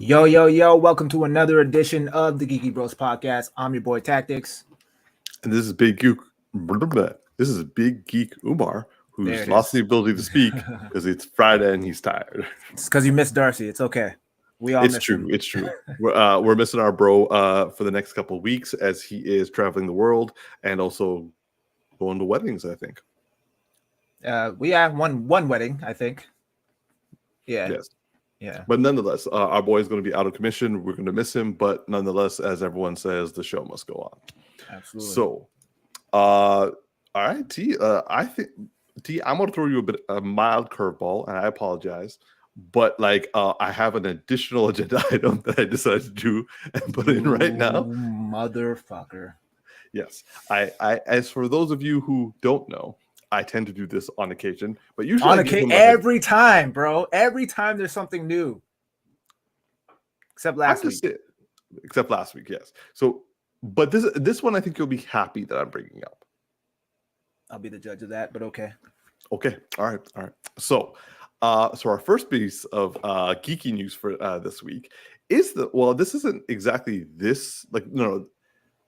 Yo, yo, yo, welcome to another edition of the Geeky Bros podcast. I'm your boy Tactics. And this is Big Geek. This is Big Geek Umar, There who's it lost is. the ability to speak because it's Friday and he's tired. It's because you missed Darcy. It's okay. We all It's miss true. him. It's true. We're missing our bro for the next couple of weeks as he is traveling the world and also going to weddings, I think. We have one wedding, I think. Yeah. Yes. Yeah. But nonetheless, our boy is going to be out of commission. We're going to miss him. But nonetheless, as everyone says, the show must go on. Absolutely. So, all right, T. I think T. I'm going to throw you a mild curveball, and I apologize. But I have an additional agenda item that I decided to do and put in right now. Motherfucker. Yes, I. As for those of you who don't know, I tend to do this on occasion, but usually on occasion, every time, bro. Every time there's something new, except last week. Except last week, yes. So, but this one, I think you'll be happy that I'm bringing up. I'll be the judge of that, but okay. Okay, all right. So our first piece of geeky news for this week is this isn't exactly this. No,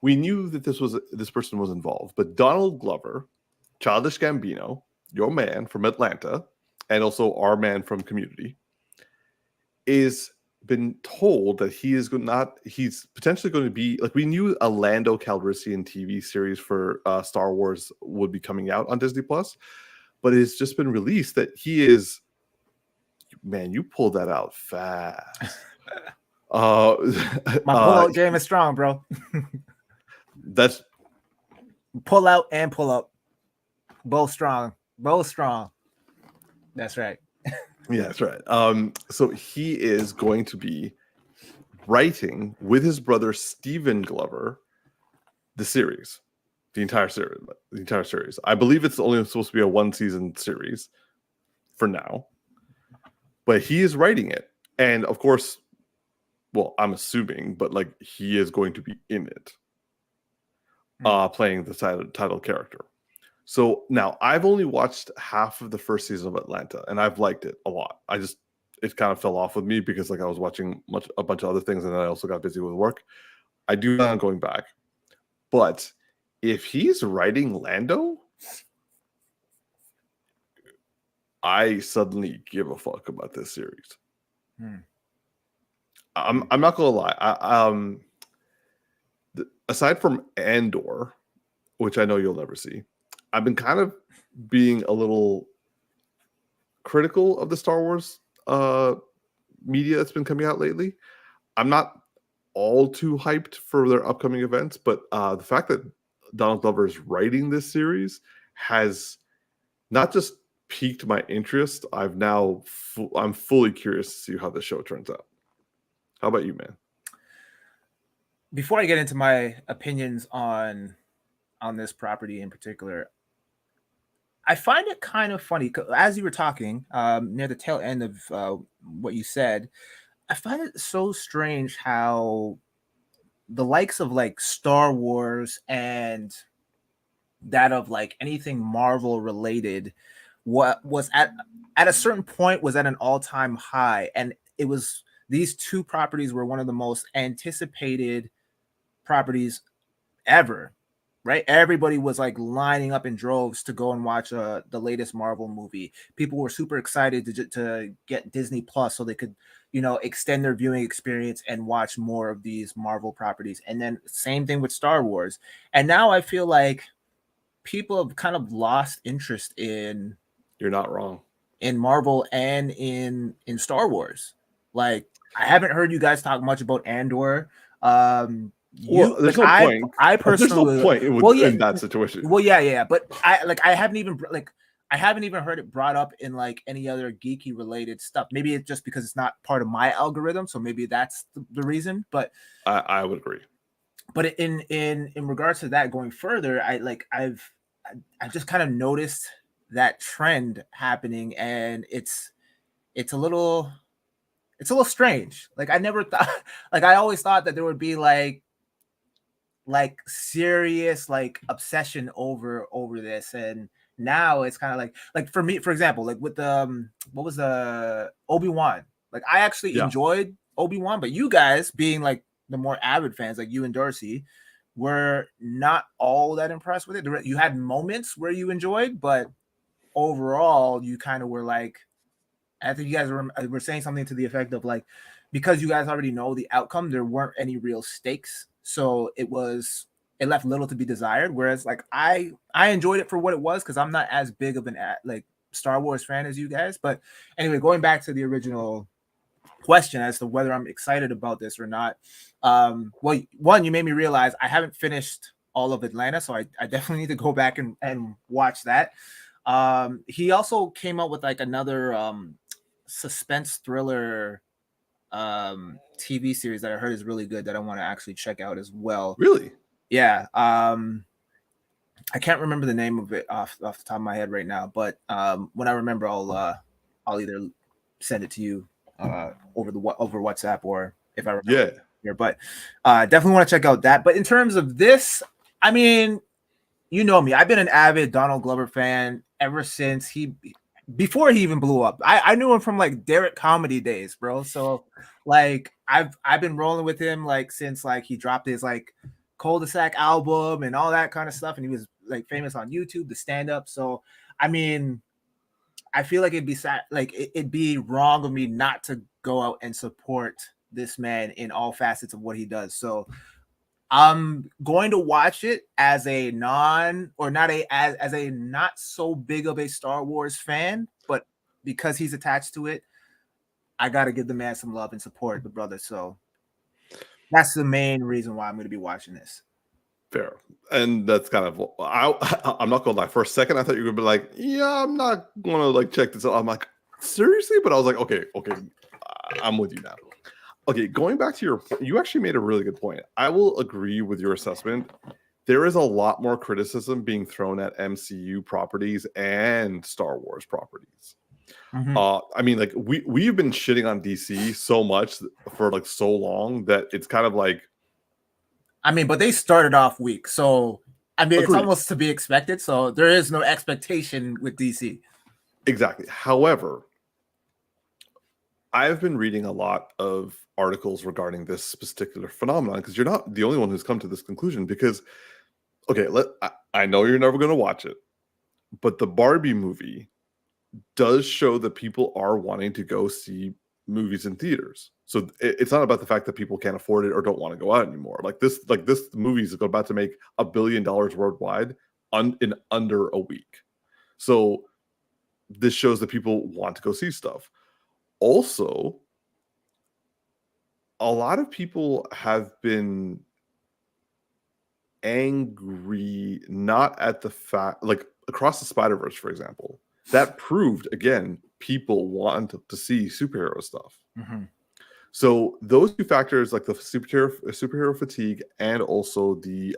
we knew that this person was involved, but Donald Glover, Childish Gambino, your man from Atlanta, and also our man from Community, is been told that he's potentially going to be we knew a Lando Calrissian TV series for Star Wars would be coming out on Disney Plus, but it's just been released that he is. Man, you pulled that out fast. My pull-out game is strong, bro. That's pull out and pull up. Both strong. That's right. Yeah, that's right. So he is going to be writing with his brother Stephen Glover the entire series. I believe it's only supposed to be a 1-season series for now, but he is writing it, and of course, well, I'm assuming, but he is going to be in it, playing the title character. So now I've only watched half of the first season of Atlanta, and I've liked it a lot. It kind of fell off with me because I was watching a bunch of other things, and then I also got busy with work. I do plan on going back, but if he's writing Lando, I suddenly give a fuck about this series. I'm not gonna lie. Aside from Andor, which I know you'll never see, I've been kind of being a little critical of the Star Wars media that's been coming out lately. I'm not all too hyped for their upcoming events, but the fact that Donald Glover is writing this series has not just piqued my interest. I'm fully curious to see how the show turns out. How about you, man? Before I get into my opinions on this property in particular, I find it kind of funny, as you were talking near the tail end of what you said. I find it so strange how the likes of Star Wars and that of anything Marvel related, what was at a certain point was at an all-time high, and it was these two properties were one of the most anticipated properties ever. Right, everybody was lining up in droves to go and watch the latest Marvel movie. People were super excited to get Disney Plus so they could, extend their viewing experience and watch more of these Marvel properties. And then same thing with Star Wars. And now I feel like people have kind of lost interest in. You're not wrong. In Marvel and in Star Wars. I haven't heard you guys talk much about Andor. There's no point. I personally, there's no point in that situation. Well, yeah, but I haven't even heard it brought up in any other geeky related stuff. Maybe it's just because it's not part of my algorithm, so maybe that's the reason. But I would agree. But in regards to that, going further, I've just kind of noticed that trend happening, and it's a little strange. I never thought, I always thought that there would be serious obsession over this, and now it's kind of like for me, for example, with what was Obi-Wan. I actually enjoyed Obi-Wan, but you guys being like the more avid fans, like you and Darcy, were not all that impressed with it. You had moments where you enjoyed, but overall, you kind of were like, I think you guys were saying something to the effect of like, because you guys already know the outcome, there weren't any real stakes, so it left little to be desired. Whereas like I enjoyed it for what it was, because I'm not as big of an like Star Wars fan as you guys. But anyway, going back to the original question as to whether I'm excited about this or not. Well, one, you made me realize I haven't finished all of Atlanta, so I definitely need to go back and watch that. He also came out with like another suspense thriller TV series that I heard is really good that I want to actually check out as well. Really? Yeah. I can't remember the name of it off the top of my head right now, but when I remember, I'll either send it to you over WhatsApp, or if I remember. Yeah. Here. But definitely want to check out that. But in terms of this, I mean, you know me, I've been an avid Donald Glover fan ever since before he even blew up. I knew him from like Derek comedy days, bro. So like I've been rolling with him like since like he dropped his like cul-de-sac album and all that kind of stuff, and he was like famous on YouTube, the stand-up. So I mean, I feel like it'd be wrong of me not to go out and support this man in all facets of what he does. So I'm going to watch it as a not so big of a Star Wars fan, but because he's attached to it, I got to give the man some love and support the brother. So that's the main reason why I'm going to be watching this. Fair. And that's kind of, I'm not going to lie. For a second, I thought you were going to be like, yeah, I'm not going to like check this out. I'm like, seriously? But I was like, okay, I'm with you now. Okay, going back to you actually made a really good point. I will agree with your assessment. There is a lot more criticism being thrown at MCU properties and Star Wars properties. Mm-hmm. I mean, like we've been shitting on DC so much for like so long that it's kind of like, I mean, but they started off weak, so I mean, agreed. It's almost to be expected. So there is no expectation with DC. Exactly. However, I've been reading a lot of articles regarding this particular phenomenon, because you're not the only one who's come to this conclusion. Because, okay, I know you're never going to watch it, but the Barbie movie does show that people are wanting to go see movies in theaters. So it's not about the fact that people can't afford it or don't want to go out anymore. Like this movie is about to make $1 billion worldwide in under a week. So this shows that people want to go see stuff. Also, a lot of people have been angry, not at the fact, like Across the Spider-Verse, for example, that proved again people want to see superhero stuff. Mm-hmm. So those two factors, like the superhero fatigue, and also the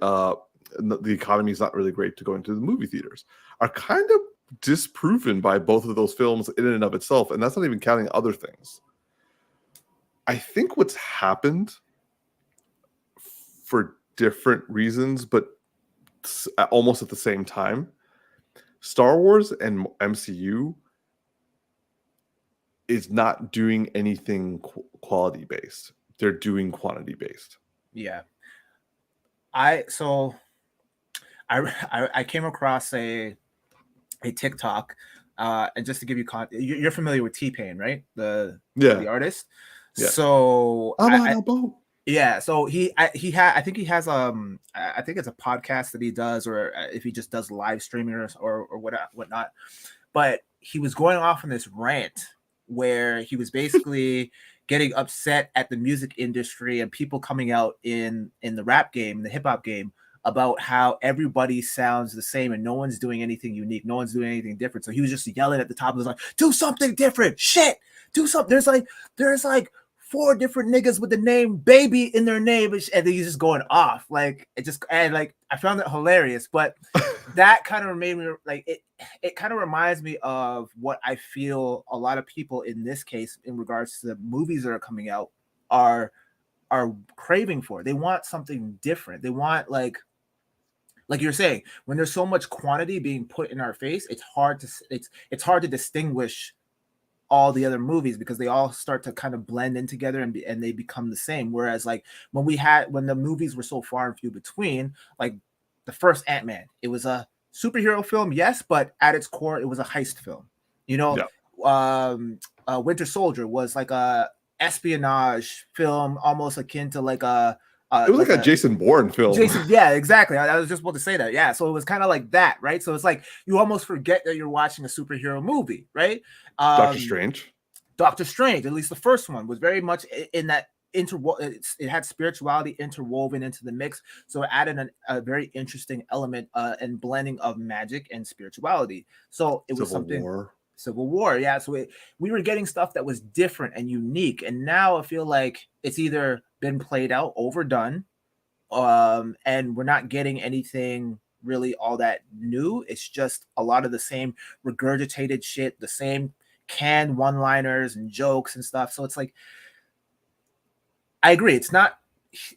economy is not really great to go into the movie theaters, are kind of disproven by both of those films in and of itself, and that's not even counting other things. I think what's happened, for different reasons, but almost at the same time, Star Wars and MCU is not doing anything quality based. They're doing quantity based. Yeah. I came across a TikTok, and just to give you you're familiar with T-Pain, right? The artist. Yeah. So I'm on a boat. Yeah, so I think he has I think it's a podcast that he does, or if he just does live streaming or whatnot. But he was going off on this rant where he was basically getting upset at the music industry and people coming out in the rap game, the hip hop game, about how everybody sounds the same and no one's doing anything unique, no one's doing anything different. So he was just yelling at the top of his, like, do something different, shit, do something. There's like 4 different niggas with the name Baby in their name, and then he's just going off. Like, I found it hilarious, but that kind of made me like it kind of reminds me of what I feel a lot of people in this case in regards to the movies that are coming out are craving for. They want something different. They want like you're saying, when there's so much quantity being put in our face, it's hard to distinguish all the other movies because they all start to kind of blend in together and they become the same. Whereas like when the movies were so far and few between, like the first Ant-Man, it was a superhero film, yes, but at its core, it was a heist film. You know, Winter Soldier was like a espionage film, almost akin to like a. It was like a Jason Bourne film. Yeah, exactly. I was just about to say that. Yeah, so it was kind of like that, right? So it's like you almost forget that you're watching a superhero movie, right? Doctor Strange. Doctor Strange, at least the first one, was very much in that it had spirituality interwoven into the mix, so it added a very interesting element and blending of magic and spirituality. So it was Civil War, yeah. So we were getting stuff that was different and unique, and now I feel like it's either been played out, overdone, and we're not getting anything really all that new. It's just a lot of the same regurgitated shit, the same canned one-liners and jokes and stuff. So it's like, I agree. It's not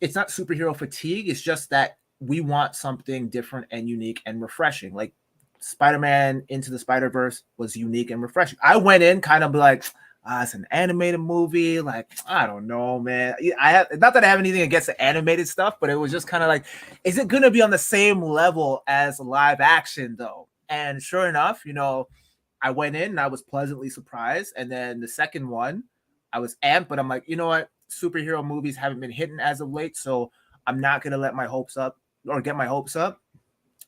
superhero fatigue. It's just that we want something different and unique and refreshing. Like Spider-Man Into the Spider-Verse was unique and refreshing. I went in kind of like, it's an animated movie. Like, I don't know, man. Not that I have anything against the animated stuff, but it was just kind of like, is it going to be on the same level as live action though? And sure enough, you know, I went in and I was pleasantly surprised. And then the second one, I was amped, but I'm like, you know what? Superhero movies haven't been hitting as of late, so I'm not going to let my hopes up or get my hopes up.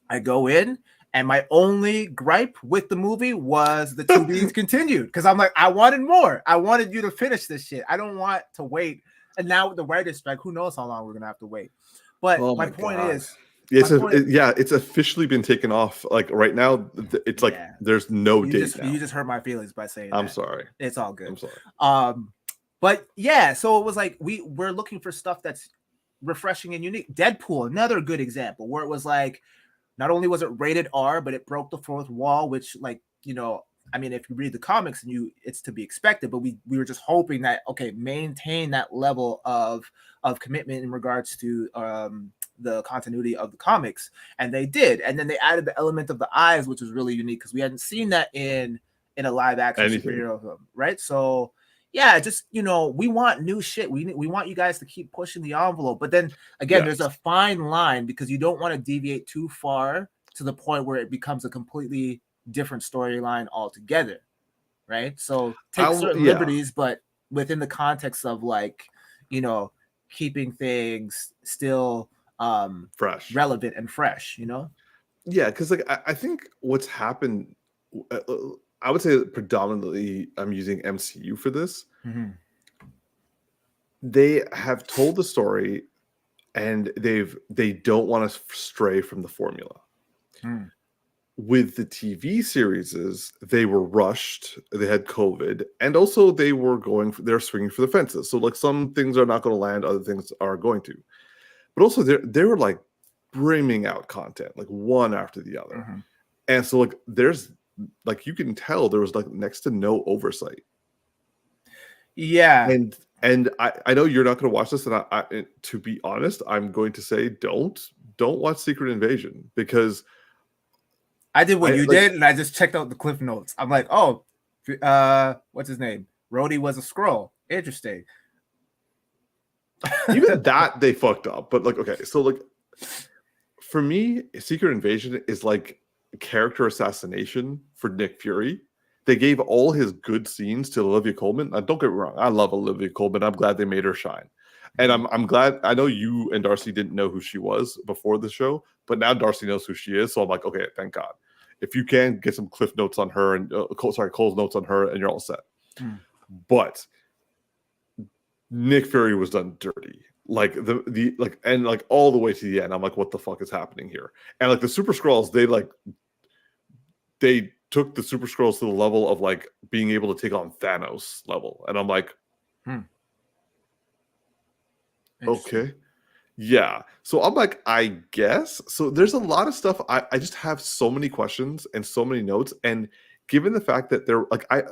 I go in, and my only gripe with the movie was the to be continued, because I'm like, I wanted more. I wanted you to finish this shit. I don't want to wait. And now with the writer's strike, who knows how long we're gonna have to wait. But my point is, it's officially been taken off. Like right now, it's like there's no date. You just hurt my feelings by saying I'm sorry. It's all good. I'm sorry. But yeah, so it was like we're looking for stuff that's refreshing and unique. Deadpool, another good example, where it was like, not only was it rated R, but it broke the fourth wall, which, like, you know, I mean, if you read the comics and it's to be expected, but we were just hoping that, okay, maintain that level of commitment in regards to the continuity of the comics, and they did. And then they added the element of the eyes, which was really unique because we hadn't seen that in a live action superhero film, right? So yeah, just, you know, we want new shit. We want you guys to keep pushing the envelope. But then again, there's a fine line because you don't want to deviate too far to the point where it becomes a completely different storyline altogether, right? So take certain liberties, but within the context of, like, you know, keeping things still fresh, relevant and fresh, you know? Yeah, because like I think what's happened, I would say predominantly I'm using MCU for this. Mm-hmm. They have told the story and they don't want to stray from the formula. With the TV series, they were rushed, they had COVID, and also they're swinging for the fences. So like some things are not going to land, other things are going to. But also they were like brimming out content, like one after the other. Mm-hmm. And so like there's, like, you can tell there was like next to no oversight. Yeah. And I know you're not going to watch this, and I to be honest, I'm going to say don't watch Secret Invasion, because I did what you did, and I just checked out the cliff notes. I'm like, oh, what's his name? Rhodey was a Skrull. Interesting. Even that they fucked up. But like, okay, so like for me, Secret Invasion is like character assassination for Nick Fury. They gave all his good scenes to Olivia Colman. Don't get me wrong, I love Olivia Colman. I'm glad they made her shine, and I'm glad. I know you and Darcy didn't know who she was before the show, but now Darcy knows who she is. So I'm like, okay, thank God. If you can get some cliff notes on her and Cole's notes on her, and you're all set. But Nick Fury was done dirty. Like and like all the way to the end, I'm like, what the fuck is happening here? And like the Super Skrulls, they took the Super Skrulls to the level of like being able to take on Thanos level, and I'm like, okay, yeah. So I'm like, I guess. So there's a lot of stuff. I just have so many questions and so many notes, and given the fact that there, like, I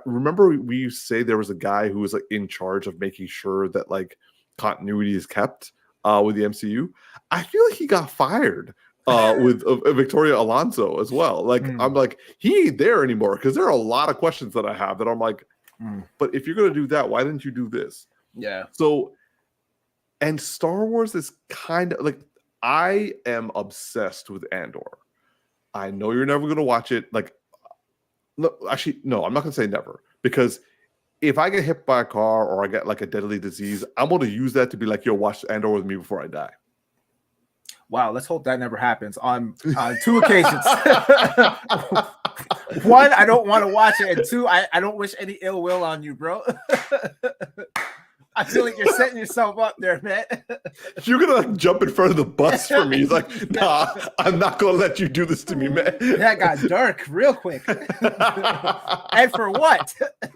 remember we used to say there was a guy who was like in charge of making sure that like continuity is kept with the MCU. I feel like he got fired with Victoria Alonso as well. Like, I'm like, he ain't there anymore, because there are a lot of questions that I have that I'm like, But if you're going to do that, why didn't you do this? Yeah. So, and Star Wars is kind of like, I am obsessed with Andor. I know you're never going to watch it. Like, no, actually, no, I'm not going to say never, because if I get hit by a car or I get like a deadly disease, I'm going to use that to be like, yo, watch Andor with me before I die. Wow, let's hope that never happens on 2 occasions. One, I don't want to watch it, and 2, I don't wish any ill will on you, bro. I feel like you're setting yourself up there, man. You're gonna like jump in front of the bus for me. He's like, nah, I'm not gonna let you do this to me, man. That got dark real quick. And for what?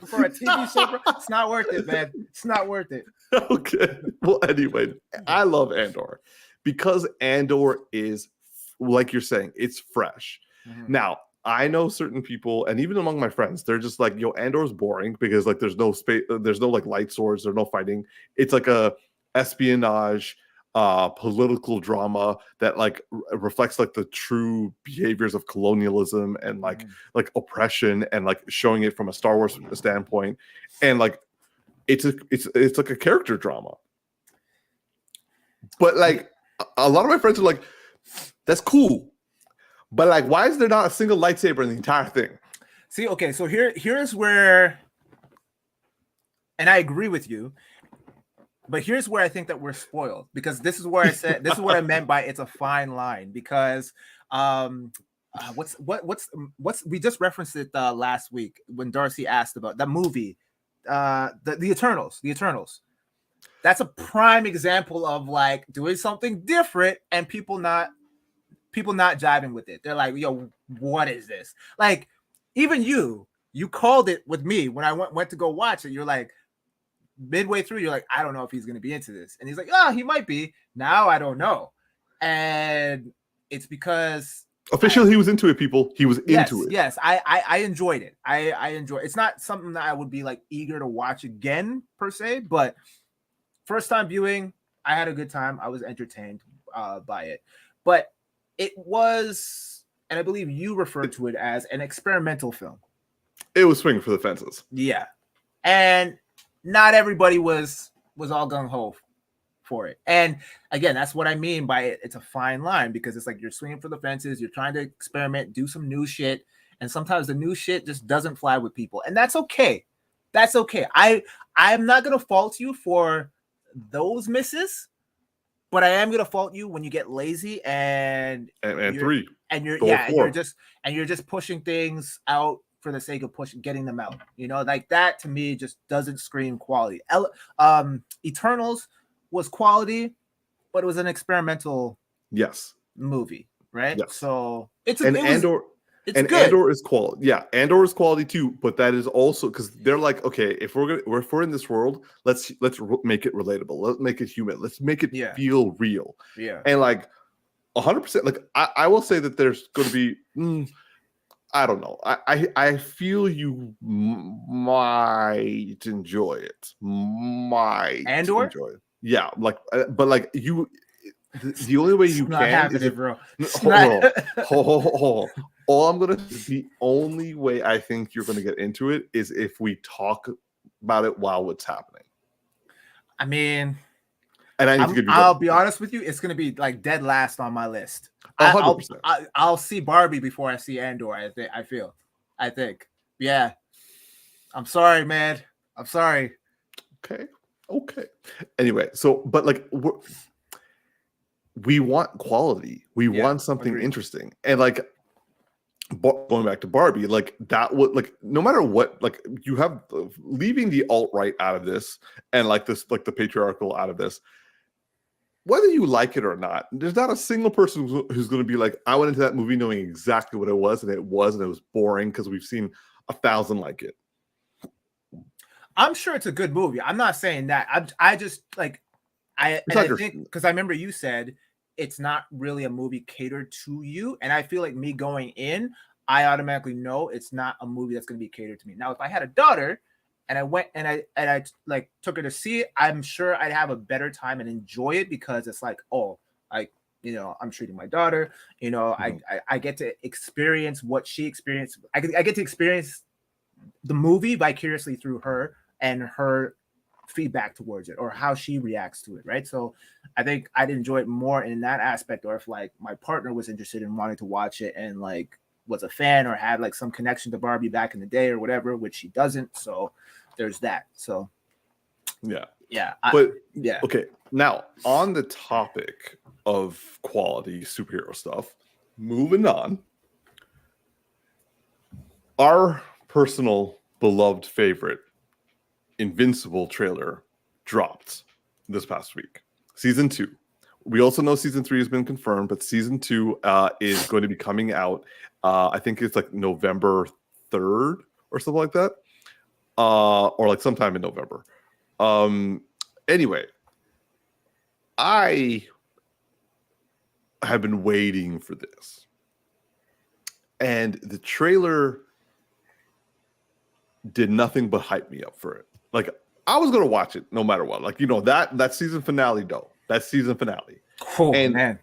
For a TV show, bro? It's not worth it, man. It's not worth it. Okay. Well, anyway, I love Andor because Andor is, like you're saying, it's fresh. Mm-hmm. Now, I know certain people, and even among my friends, they're just like, yo, Andor's boring because like there's no space, there's no like light swords, there's no fighting. It's like a espionage, political drama that like reflects like the true behaviors of colonialism and like oppression, and like showing it from a Star Wars standpoint. And like it's like a character drama. But like a lot of my friends are like, that's cool. But like, why is there not a single lightsaber in the entire thing? See, okay, so here's where, and I agree with you, but here's where I think that we're spoiled, because this is where I said, this is what I meant by it's a fine line, because what's we just referenced it last week when Darcy asked about that movie, the Eternals. That's a prime example of like doing something different and people not jiving with it. They're like, yo, what is this? Like, even you called it with me when I went to go watch it. You're like, midway through, you're like, I don't know if he's going to be into this. And he's like, oh, he might be. Now I don't know. And it's because officially he was into it, people. He was into it. Yes, I enjoyed it. I enjoy it. It's not something that I would be like eager to watch again per se, but first time viewing, I had a good time. I was entertained by it. But it was, and I believe you referred to it as an experimental film. It was swinging for the fences. Yeah. And not everybody was all gung-ho for it. And again, that's what I mean by it. It's a fine line, because it's like you're swinging for the fences, you're trying to experiment, do some new shit, and sometimes the new shit just doesn't fly with people. And that's okay. That's okay. I'm not going to fault you for those misses. But I am gonna fault you when you get lazy and you're just pushing things out for the sake of getting them out. You know, like that to me just doesn't scream quality. Eternals was quality, but it was an experimental movie, right? Yes. So Andor is quality. Yeah, Andor is quality too, but that is also because they're like, okay, if we're in this world, let's make it relatable. Let's make it human. Let's make it feel real. Yeah. And like 100%, like I will say that there's going to be, I don't know. I feel you might enjoy it. Andor? Enjoy it. Yeah, like, but like you. The only way you can is bro. Hold on. The only way I think you're gonna get into it is if we talk about it while it's happening. I mean, and I'll be honest with you, it's gonna be like dead last on my list. 100%. I'll see Barbie before I see Andor. I think. Yeah. I'm sorry, man. I'm sorry. Okay. Anyway, so but like we want quality. We want something interesting. And like going back to Barbie, like that would like no matter what, like you have leaving the alt-right out of this and like this, like the patriarchal out of this, whether you like it or not, there's not a single person who's going to be like, I went into that movie knowing exactly what it was, and it was boring because we've seen 1,000 like it. I'm sure it's a good movie. I'm not saying that. I just like I think because I remember you said it's not really a movie catered to you, and I feel like me going in, I automatically know it's not a movie that's going to be catered to me. Now, if I had a daughter and I went and I like took her to see it, I'm sure I'd have a better time and enjoy it, because it's like, oh, I'm treating my daughter. I get to experience what she experienced. I get to experience the movie vicariously through her and her feedback towards it, or how she reacts to it, right? So I think I'd enjoy it more in that aspect, or if like my partner was interested in wanting to watch it and like was a fan or had like some connection to Barbie back in the day or whatever, which she doesn't. So there's that. So yeah. yeah, Okay, now on the topic of quality superhero stuff, moving on, our personal beloved favorite Invincible trailer dropped this past week. Season 2. We also know season 3 has been confirmed, but season 2 is going to be coming out. I think it's like November 3rd or something like that, or like sometime in November. Anyway, I have been waiting for this, and the trailer did nothing but hype me up for it. Like, I was gonna watch it no matter what. Like, you know, that season finale though. That season finale. Oh And man.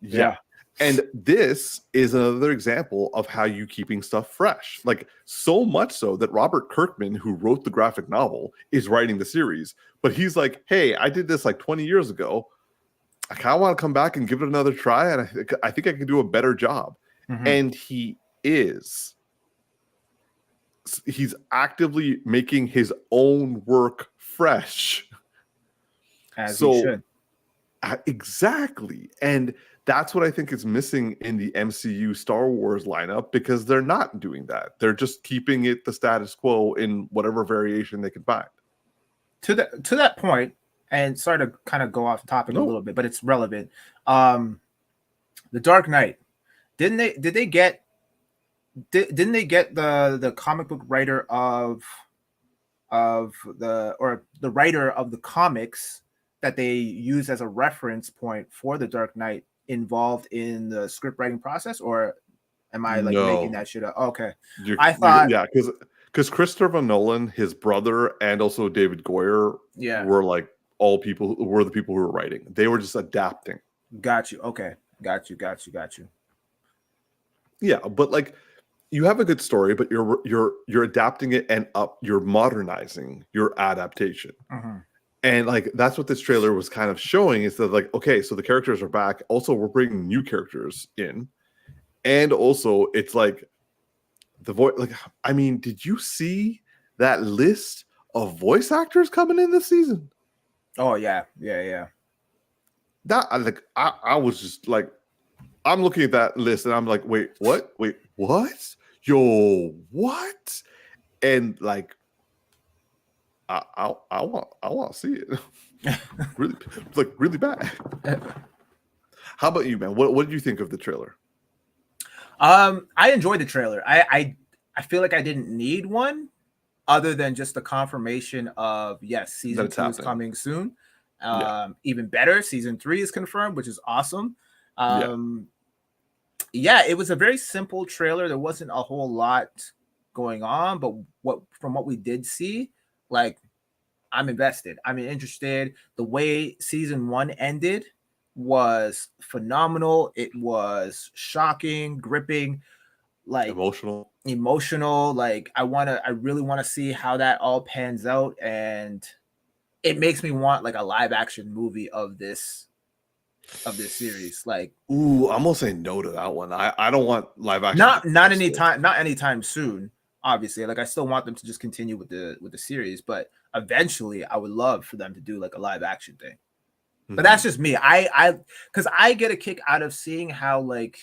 yeah. And this is another example of how you keeping stuff fresh. Like, so much so that Robert Kirkman, who wrote the graphic novel, is writing the series. But he's like, hey, I did this like 20 years ago. I kind of want to come back and give it another try. And I think I can do a better job. Mhm. And he is. He's actively making his own work fresh. As he should. Exactly. And that's what I think is missing in the MCU Star Wars lineup, because they're not doing that. They're just keeping it the status quo in whatever variation they can find. To that point, and sorry to kind of go off topic a little bit, but it's relevant. The Dark Knight, didn't they get the comic book writer of the writer of the comics that they use as a reference point for the Dark Knight involved in the script writing process, or am I like making that shit up? Okay. I thought because Christopher Nolan, his brother, and also David Goyer were like were the people who were writing. They were just adapting. Got you. Okay. Got you. Yeah, but like, you have a good story, but you're adapting it and you're modernizing your adaptation. Mm-hmm. And like, that's what this trailer was kind of showing, is that like, okay, so the characters are back. Also, we're bringing new characters in. And also it's like the voice, like, I mean, did you see that list of voice actors coming in this season? Oh yeah. That I was just like, I'm looking at that list and I'm like, wait, what? Yo, what? And like, I want to see it. really bad. How about you, man? What did you think of the trailer? I enjoyed the trailer. I feel like I didn't need one other than just the confirmation of yes, season 2 is coming soon. Even better, season 3 is confirmed, which is awesome. Yeah, it was a very simple trailer. There wasn't a whole lot going on, but from what we did see, like, I'm invested. I'm interested. The way season 1 ended was phenomenal. It was shocking, gripping, like emotional. Like, I really want to see how that all pans out, and it makes me want like a live action movie of this series. Like, ooh, I'm gonna say no to that one. I don't want live action. Not anytime soon. Obviously, like, I still want them to just continue with the series, but eventually I would love for them to do like a live action thing. But that's just me. Because I get a kick out of seeing how, like,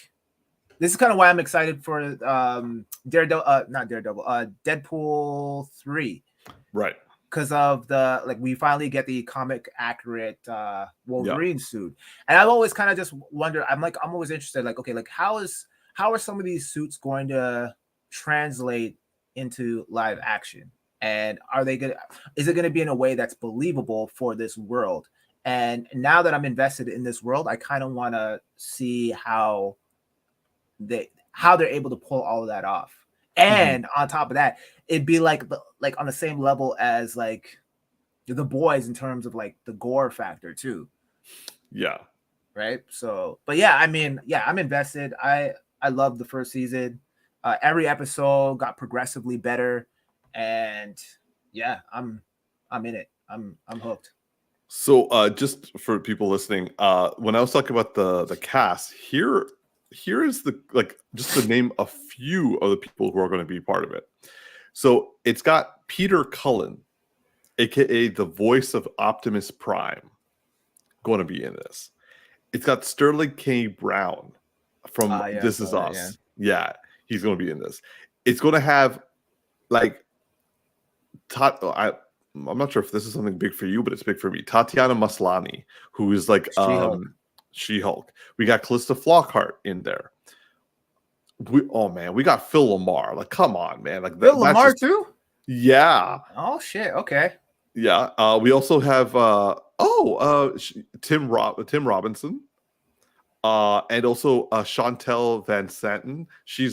this is kind of why I'm excited for Deadpool 3. Right. Because of the, like, we finally get the comic accurate Wolverine suit. And I've always kind of just wondered, I'm always interested, like, okay, like, how are some of these suits going to translate into live action? And is it gonna be in a way that's believable for this world? And now that I'm invested in this world, I kind of want to see how they're able to pull all of that off. And on top of that, it'd be like on the same level as like The Boys in terms of like the gore factor too. Yeah. Right. So, but yeah, I mean, yeah, I'm invested. I love the first season. Every episode got progressively better. and yeah, I'm in it. I'm hooked. So just for people listening, when I was talking about the cast, here is the just to name a few of the people who are going to be part of it. So it's got Peter Cullen, aka the voice of Optimus Prime, going to be in this. It's got Sterling K. Brown from Yeah, I This Is saw that. Yeah. Us. Yeah, he's going to be in this. It's going to have like I'm not sure if this is something big for you, but it's big for me. Tatiana Maslany, who is like She-Hulk. She-Hulk. We got Callista Flockhart in there. We got Phil Lamar. Like, come on, man. Like Phil that's Lamar just too. yeah. Oh shit. Okay. Yeah. We also have Tim Robinson. And also Chantel Van Santen. She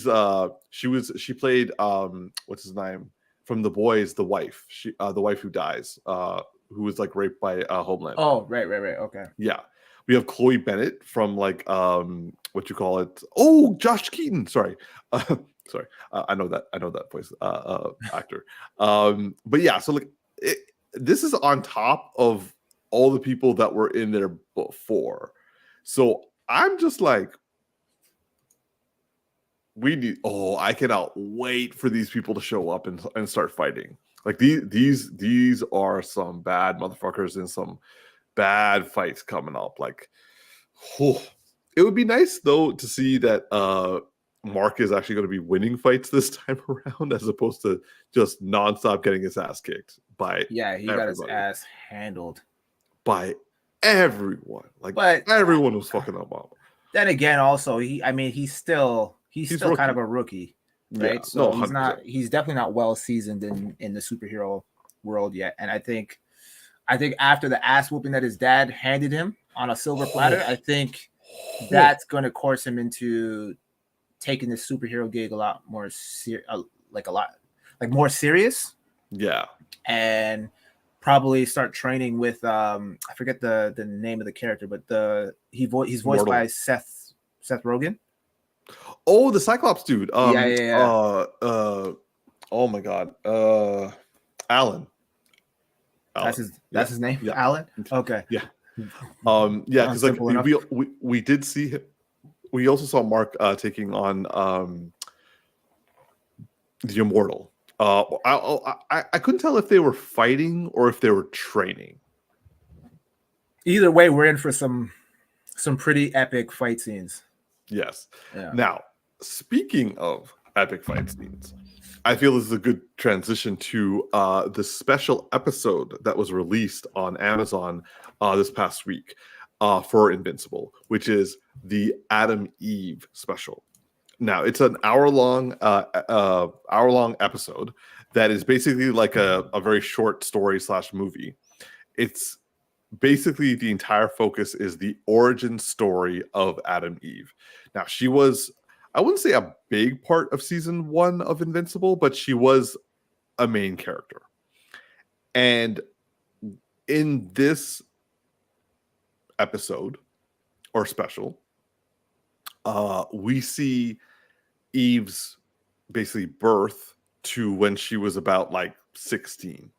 played what's his name from The Boys, the wife. The wife who dies, who was like raped by Homelander. Oh, right. Okay. Yeah. We have Chloe Bennett from like what you call it? Oh, Josh Keaton. Sorry. Sorry. I know that voice actor. But yeah, so like this is on top of all the people that were in there before. So I'm just like, I cannot wait for these people to show up and start fighting. Like these are some bad motherfuckers and some bad fights coming up. Like, it would be nice though to see that Mark is actually going to be winning fights this time around, as opposed to just nonstop getting his ass kicked by he everybody. got his ass handled by everyone. Like, but everyone was fucking up. Then again, also he's still kind of a rookie, right? Yeah, so no, he's definitely not well seasoned in the superhero world yet. And I think after the ass whooping that his dad handed him on a silver platter, I think that's going to course him into taking the superhero gig a lot more more serious. Yeah, and probably start training with I forget the name of the character, but he's voiced Mortal. by Seth Rogen. Oh, the Cyclops dude. Yeah. Oh my god. Alan. That's his name. Yeah. Alan. Okay. Yeah. Yeah, because like we did see him. We also saw Mark taking on the Immortal. I couldn't tell if they were fighting or if they were training. Either way, we're in for some pretty epic fight scenes. Yes. Yeah. Now, speaking of epic fight scenes, I feel this is a good transition to the special episode that was released on Amazon this past week for Invincible, which is the Adam Eve special. Now, it's an hour-long episode that is basically like a very short story / movie. It's basically the entire focus is the origin story of Adam Eve. Now, she was, I wouldn't say a big part of season 1 of Invincible, but she was a main character. And in this episode or special, we see Eve's basically birth to when she was about like 16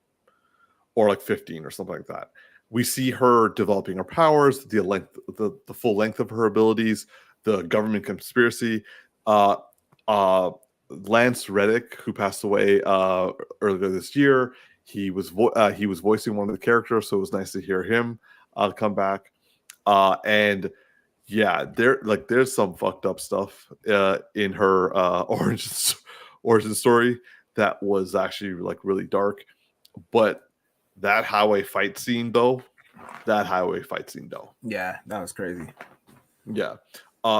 or like 15 or something like that. We see her developing her powers, the full length of her abilities, the government conspiracy. Lance Reddick, who passed away earlier this year, he was voicing one of the characters, so it was nice to hear him come back. And yeah, there's some fucked up stuff in her origin story that was actually like really dark. But that highway fight scene though. Yeah, that was crazy. Yeah.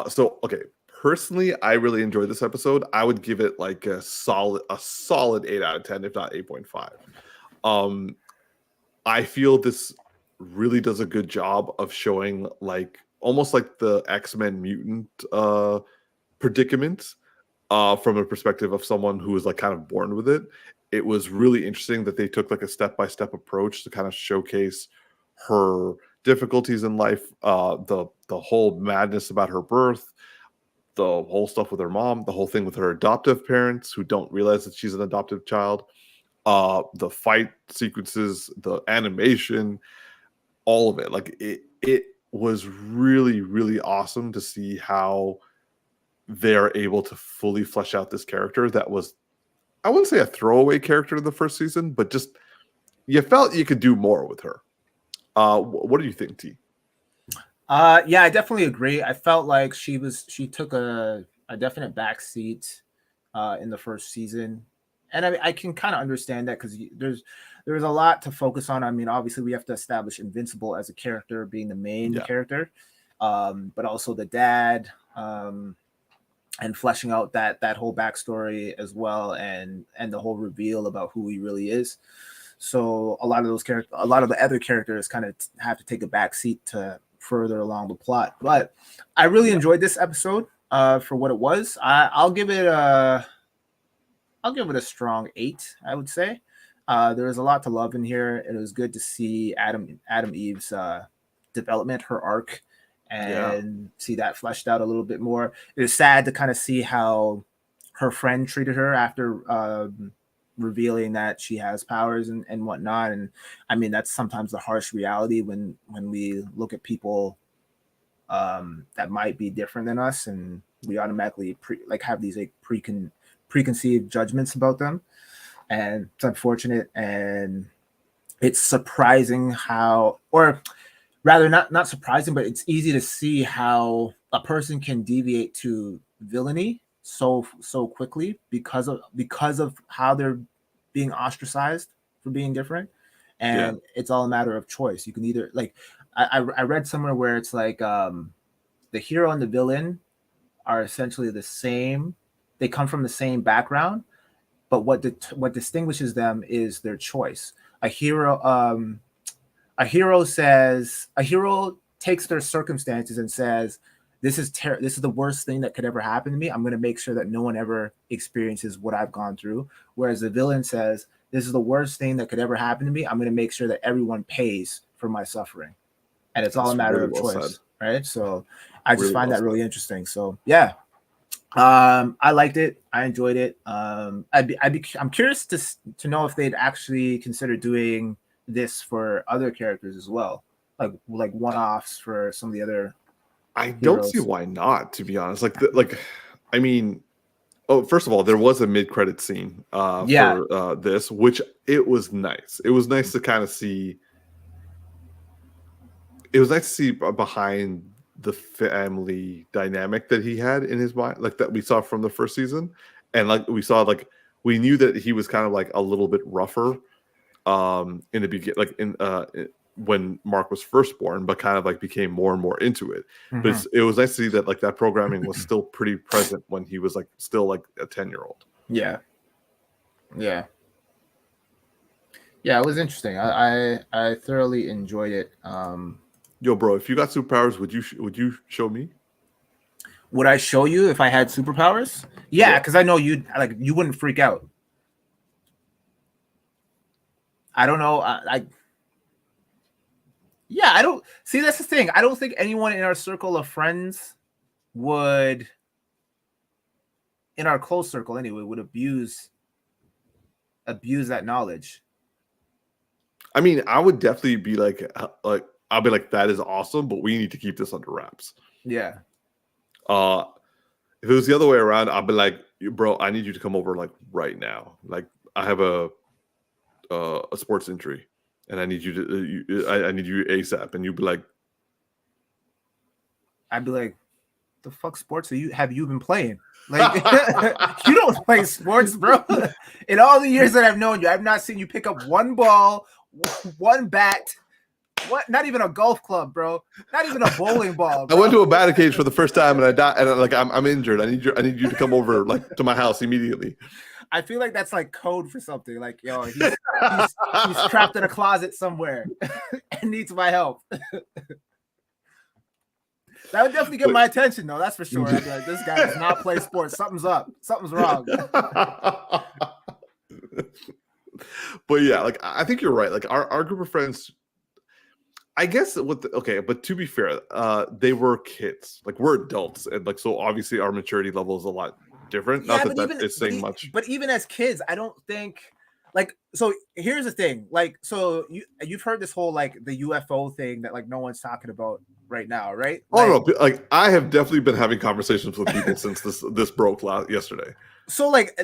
So okay, personally, I really enjoyed this episode. I would give it like a solid 8 out of 10, if not 8.5. I feel this really does a good job of showing like almost like the X-Men mutant predicament from a perspective of someone who was like kind of born with it. It was really interesting that they took like a step-by-step approach to kind of showcase her difficulties in life, the whole madness about her birth, the whole stuff with her mom, the whole thing with her adoptive parents who don't realize that she's an adoptive child. The fight sequences, the animation, all of it. Like it was really, really awesome to see how they're able to fully flesh out this character that was, I wouldn't say a throwaway character in the first season, but just you felt you could do more with her. What do you think, T? Yeah, I definitely agree. I felt like she took a definite backseat in the first season, and I can kind of understand that because there's a lot to focus on. I mean, obviously we have to establish Invincible as a character, being the main character, but also the dad, and fleshing out that whole backstory as well, and the whole reveal about who he really is. So a lot of the other characters kind of have to take a back seat to further along the plot. But I really enjoyed this episode for what it was. I'll give it a strong 8, I would say. There was a lot to love in here. It was good to see Adam Eve's development, her arc, and see that fleshed out a little bit more. It was sad to kind of see how her friend treated her after revealing that she has powers and whatnot. And I mean, that's sometimes the harsh reality when we look at people that might be different than us, and we automatically have these preconceived judgments about them. And it's unfortunate, and it's surprising how, or rather not surprising, but it's easy to see how a person can deviate to villainy so quickly because of how they're being ostracized for being different. And it's all a matter of choice. You can either, like, I read somewhere where it's like the hero and the villain are essentially the same. They come from the same background, but what distinguishes them is their choice. A hero takes their circumstances and says, this is the worst thing that could ever happen to me. I'm going to make sure that no one ever experiences what I've gone through. Whereas the villain says, this is the worst thing that could ever happen to me. I'm going to make sure that everyone pays for my suffering. And it's all a matter of choice, right? So I just find that really interesting. So yeah, I liked it. I enjoyed it. I'm curious to know if they'd actually consider doing this for other characters as well, like one-offs for some of the other. I don't see why not, to be honest. I mean, first of all, there was a mid-credit scene for this, which it was nice. It was nice to kind of see. It was nice to see behind the family dynamic that he had in his mind, like that we saw from the first season, and we knew that he was kind of like a little bit rougher in the beginning, when Mark was first born, but kind of like became more and more into it. Mm-hmm. But it was nice to see that like that programming was still pretty present when he was like still like a 10-year-old. Yeah, it was interesting. I thoroughly enjoyed it. Yo, bro, if you got superpowers, would you show me? Would I show you if I had superpowers? Yeah, because I know you wouldn't freak out. I don't know. I don't see. That's the thing. I don't think anyone in our circle of friends would, in our close circle anyway, would abuse that knowledge. I mean, I would definitely be like I'll be like, that is awesome, but we need to keep this under wraps. Yeah. If it was the other way around, I'd be like, bro, I need you to come over like right now. Like I have a sports injury, and I need you to I need you ASAP. And you'd be like, I'd be like, the fuck sports have you been playing? Like you don't play sports, bro. In all the years that I've known you, I've not seen you pick up one ball, one bat. What? Not even a golf club, bro. Not even a bowling ball. Bro. I went to a batting cage for the first time, and I died. And I'm injured. I need you to come over like to my house immediately. I feel like that's like code for something. Like, yo, he's trapped in a closet somewhere and needs my help. That would definitely get my attention, though. That's for sure. I'd be like, this guy does not play sports. Something's up. Something's wrong. But yeah, like I think you're right. Like our group of friends, I guess but to be fair, they were kids. Like we're adults, and like so obviously our maturity level is a lot different. Yeah, Not that it's saying much. But even as kids, I don't think like, so here's the thing, like, so you've heard this whole like the UFO thing that like no one's talking about right now, right? Oh Like, no, like I have definitely been having conversations with people since this broke yesterday. so like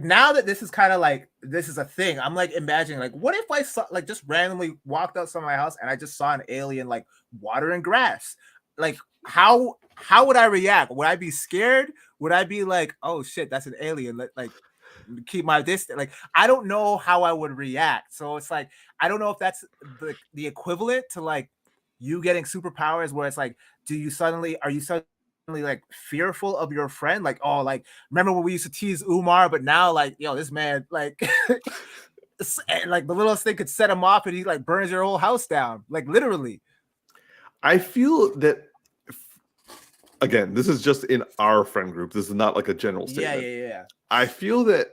now that this is kind of like this is a thing, I'm like imagining like what if I saw like just randomly walked outside my house and I just saw an alien like watering grass, like how would I react? Would I be scared? Would I be like, oh shit, that's an alien, like keep my distance? Like I don't know how I would react. So it's like I don't know if that's the equivalent to like you getting superpowers where it's like, are you suddenly like fearful of your friend? Like, oh, like remember when we used to tease Umar, but now like, yo, this man like like the littlest thing could set him off and he like burns your whole house down, like literally. I feel that again, this is just in our friend group. This is not like a general statement. Yeah. I feel that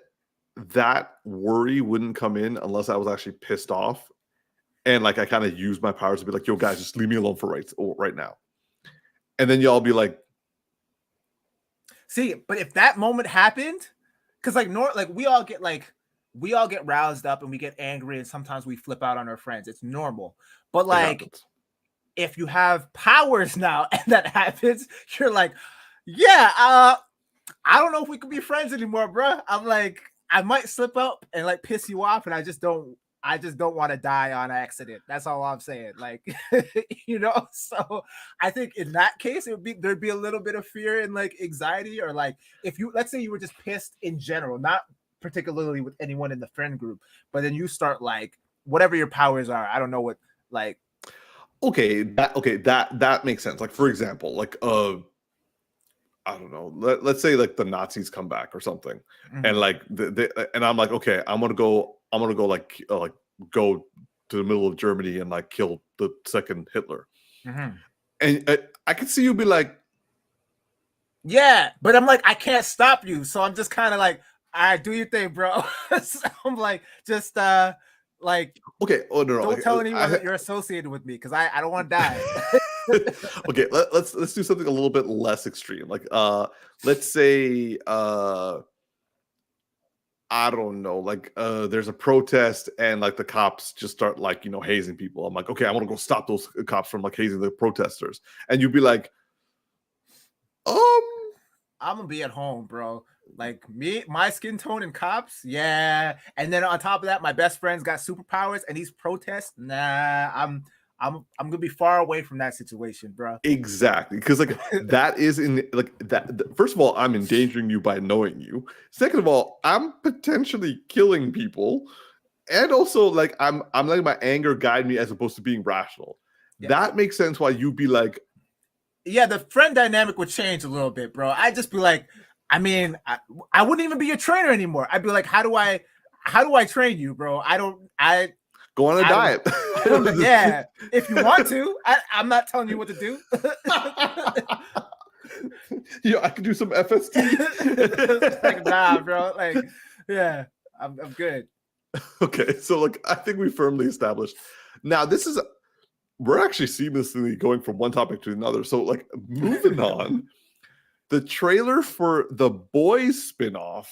worry wouldn't come in unless I was actually pissed off and like I kind of use my powers to be like, yo, guys, just leave me alone for right now. And then y'all be like, see, but if that moment happened, because like we all get roused up and we get angry and sometimes we flip out on our friends. It's normal. But like if you have powers now and that happens, you're like, yeah, I don't know if we could be friends anymore, bro. I'm like, I might slip up and like piss you off, and I just don't want to die on accident. That's all I'm saying. Like, you know, so I think in that case, there'd be a little bit of fear and like anxiety, or like if let's say you were just pissed in general, not particularly with anyone in the friend group, but then you start like whatever your powers are. I don't know what like. That makes sense. Like for example, like I don't know. Let's say like the Nazis come back or something, and like and I'm like, okay, I'm gonna go like go to the middle of Germany and like kill the second Hitler, and I could see you be like, yeah, but I'm like, I can't stop you, so I'm just kind of like, all right, do your thing, bro. So I'm like, just like, okay, oh no, don't tell anyone that you're associated with me because I don't want to die. Okay, let's do something a little bit less extreme. Like let's say I don't know, like there's a protest and like the cops just start like, you know, hazing people. I'm like, okay, I want to go stop those cops from like hazing the protesters. And you'd be like, I'm gonna be at home, bro. Like my skin tone and cops, yeah. And then on top of that, my best friend's got superpowers and he's protest. Nah, I'm gonna be far away from that situation, bro. Exactly, because like that is in like that. First of all, I'm endangering you by knowing you. Second of all, I'm potentially killing people, and also like I'm letting my anger guide me as opposed to being rational. Yeah. That makes sense. Why you'd be like, yeah, the friend dynamic would change a little bit, bro. I'd just be like, I mean, I wouldn't even be your trainer anymore. I'd be like, how do I train you, bro? Go on a diet. Yeah, if you want to. I'm not telling you what to do. Yeah, I could do some FST. Like, nah, bro. Like, yeah, I'm good. Okay, so like I think we firmly established. Now we're actually seamlessly going from one topic to another. So like moving on, the trailer for the Boys spinoff,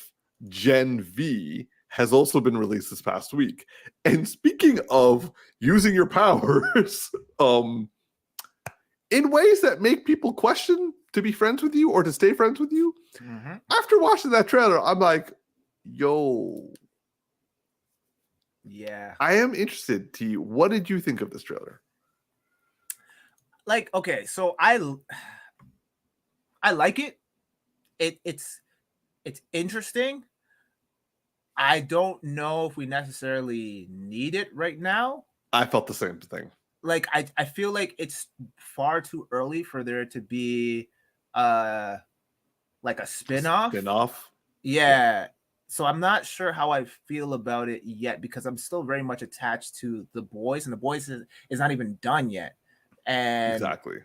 Gen V, has also been released this past week. And speaking of using your powers, in ways that make people question to be friends with you or to stay friends with you, after watching that trailer, I'm like, yo. Yeah. I am interested, T. What did you think of this trailer? Like, okay, so I like it. It's interesting. I don't know if we necessarily need it right now. I felt the same thing. Like I feel like it's far too early for there to be like a spinoff. Yeah. So I'm not sure how I feel about it yet because I'm still very much attached to The Boys, and The Boys is not even done yet. And exactly.